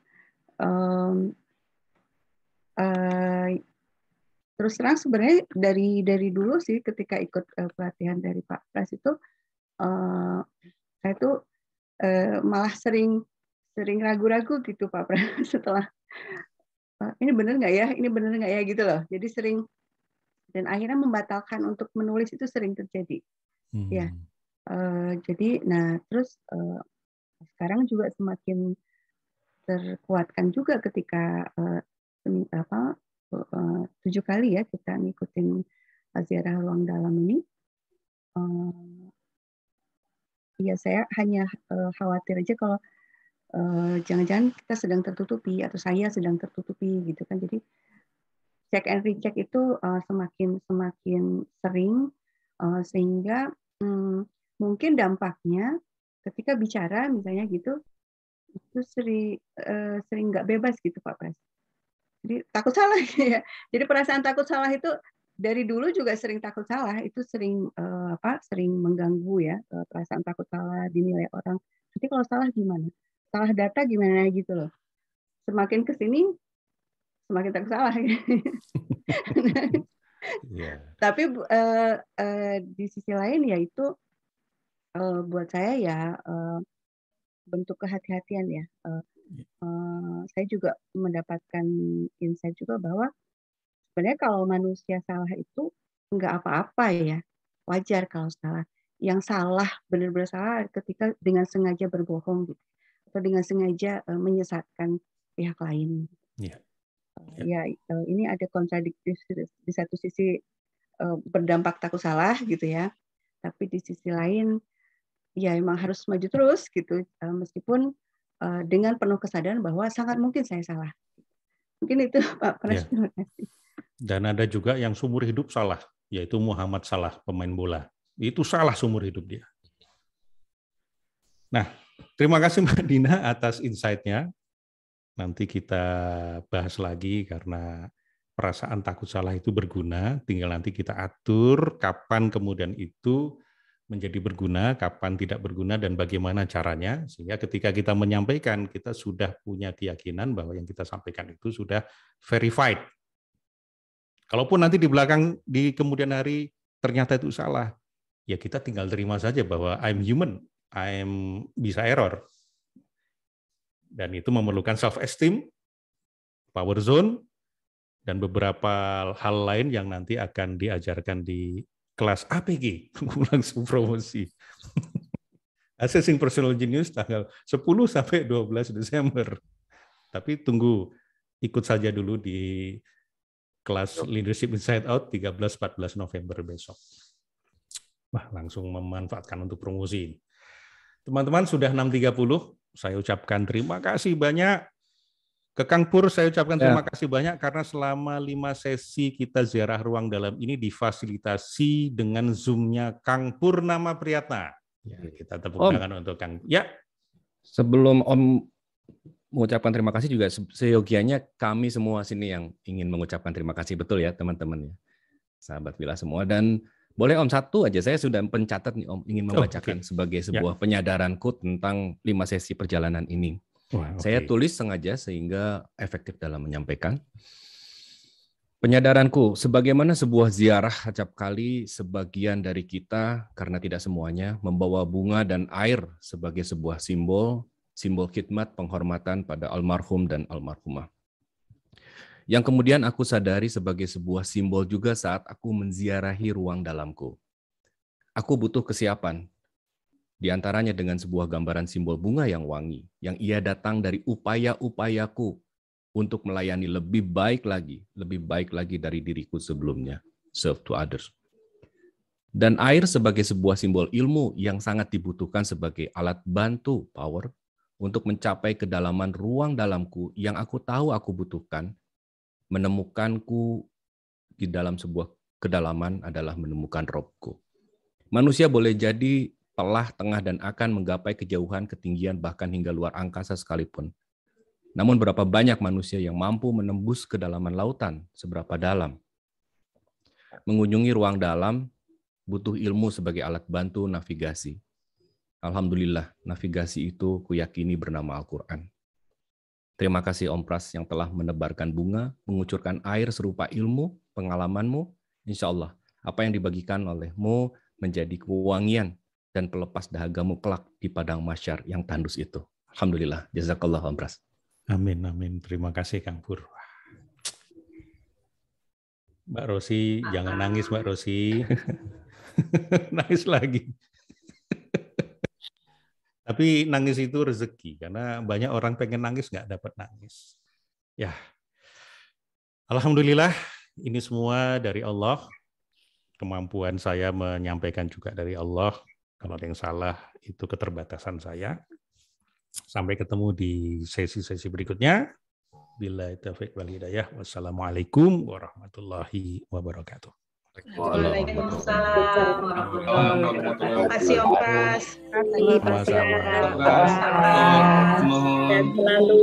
Terus terang sebenarnya dari dulu sih ketika ikut pelatihan dari Pak Pras itu, saya tuh malah sering ragu-ragu gitu Pak Pras setelah ini benar nggak ya, gitu loh. Jadi sering, dan akhirnya membatalkan untuk menulis itu sering terjadi. Ya, jadi terus sekarang juga semakin terkuatkan juga ketika 7 kali ya kita ngikutin ziarah ruang dalam ini. Ya saya hanya khawatir aja kalau jangan-jangan kita sedang tertutupi atau saya sedang tertutupi gitu kan. Jadi check and recheck itu semakin sering, sehingga mungkin dampaknya ketika bicara misalnya gitu itu sering nggak bebas gitu Pak Pras. Jadi takut salah ya. Jadi perasaan takut salah itu dari dulu juga sering takut salah, itu sering sering mengganggu ya, perasaan takut salah, dinilai orang. Nanti kalau salah gimana? Salah data gimana gitu loh. Semakin ke sini semakin takut salah. Tapi di sisi lain ya itu buat saya ya bentuk kehati-hatian ya. Saya juga mendapatkan insight juga bahwa sebenarnya kalau manusia salah itu nggak apa-apa ya, wajar kalau salah. Yang salah, benar-benar salah ketika dengan sengaja berbohong gitu, atau dengan sengaja menyesatkan pihak lain. Ya, ini ada kontradiktif di satu sisi berdampak takut salah gitu ya, tapi di sisi lain ya emang harus maju terus gitu, meskipun dengan penuh kesadaran bahwa sangat mungkin saya salah. Mungkin itu Pak Pras. Terima kasih. Dan ada juga yang seumur hidup salah, yaitu Muhammad Salah, pemain bola. Itu salah seumur hidup dia. Nah, terima kasih Mbak Dina atas insight-nya. Nanti kita bahas lagi karena perasaan takut salah itu berguna, tinggal nanti kita atur kapan kemudian itu menjadi berguna, kapan tidak berguna, dan bagaimana caranya, sehingga ketika kita menyampaikan, kita sudah punya keyakinan bahwa yang kita sampaikan itu sudah verified. Kalaupun nanti di belakang, di kemudian hari, ternyata itu salah, ya kita tinggal terima saja bahwa I'm human, bisa error. Dan itu memerlukan self-esteem, power zone, dan beberapa hal lain yang nanti akan diajarkan di kelas APG, langsung promosi. Assessing Personal Genius tanggal 10 sampai 12 Desember. Tapi tunggu, ikut saja dulu di kelas Leadership Inside Out 13-14 November besok. Wah, langsung memanfaatkan untuk promosi. Teman-teman, sudah 6.30, saya ucapkan terima kasih banyak. Ke Kang Pur saya ucapkan terima kasih banyak karena selama 5 sesi kita ziarah ruang dalam ini difasilitasi dengan Zoom-nya Kang Purnama Priyatna. Ya, kita tepuk tangan untuk Kang. Ya. Sebelum Om mengucapkan terima kasih juga seyogianya kami semua sini yang ingin mengucapkan terima kasih, betul ya teman-teman ya. Sahabat Villa semua, dan boleh Om satu aja, saya sudah pencatat nih Om, ingin membacakan sebagai sebuah penyadaranku tentang 5 sesi perjalanan ini. Saya tulis sengaja sehingga efektif dalam menyampaikan. Penyadaranku, sebagaimana sebuah ziarah acap kali sebagian dari kita, karena tidak semuanya, membawa bunga dan air sebagai sebuah simbol khidmat penghormatan pada almarhum dan almarhumah. Yang kemudian aku sadari sebagai sebuah simbol juga saat aku menziarahi ruang dalamku. Aku butuh kesiapan. Di antaranya dengan sebuah gambaran simbol bunga yang wangi, yang ia datang dari upaya-upayaku untuk melayani lebih baik lagi dari diriku sebelumnya, serve to others. Dan air sebagai sebuah simbol ilmu yang sangat dibutuhkan sebagai alat bantu, power, untuk mencapai kedalaman ruang dalamku yang aku tahu aku butuhkan. Menemukanku di dalam sebuah kedalaman adalah menemukan Robku. Manusia boleh jadi telah, tengah, dan akan menggapai kejauhan, ketinggian, bahkan hingga luar angkasa sekalipun. Namun berapa banyak manusia yang mampu menembus kedalaman lautan, seberapa dalam? Mengunjungi ruang dalam butuh ilmu sebagai alat bantu navigasi. Alhamdulillah, navigasi itu kuyakini bernama Al-Quran. Terima kasih Om Pras yang telah menebarkan bunga, mengucurkan air serupa ilmu, pengalamanmu. Insya Allah, apa yang dibagikan olehmu menjadi kewangian dan pelepas dahagamu kelak di padang mahsyar yang tandus itu. Alhamdulillah. Jazakallah Om Pras. Amin, amin. Terima kasih Kang Pur. Mbak Rosi, jangan nangis Mbak Rosi. Nangis lagi. Tapi nangis itu rezeki, karena banyak orang pengen nangis nggak dapat nangis. Ya, alhamdulillah ini semua dari Allah. Kemampuan saya menyampaikan juga dari Allah. Kalau ada yang salah itu keterbatasan saya. Sampai ketemu di sesi-sesi berikutnya. Billahi taufiq wal hidayah. Wassalamualaikum warahmatullahi wabarakatuh. Waalaikumsalam warahmatullahi wabarakatuh. Terima kasih Om Pras. Sama-sama. Dan selalu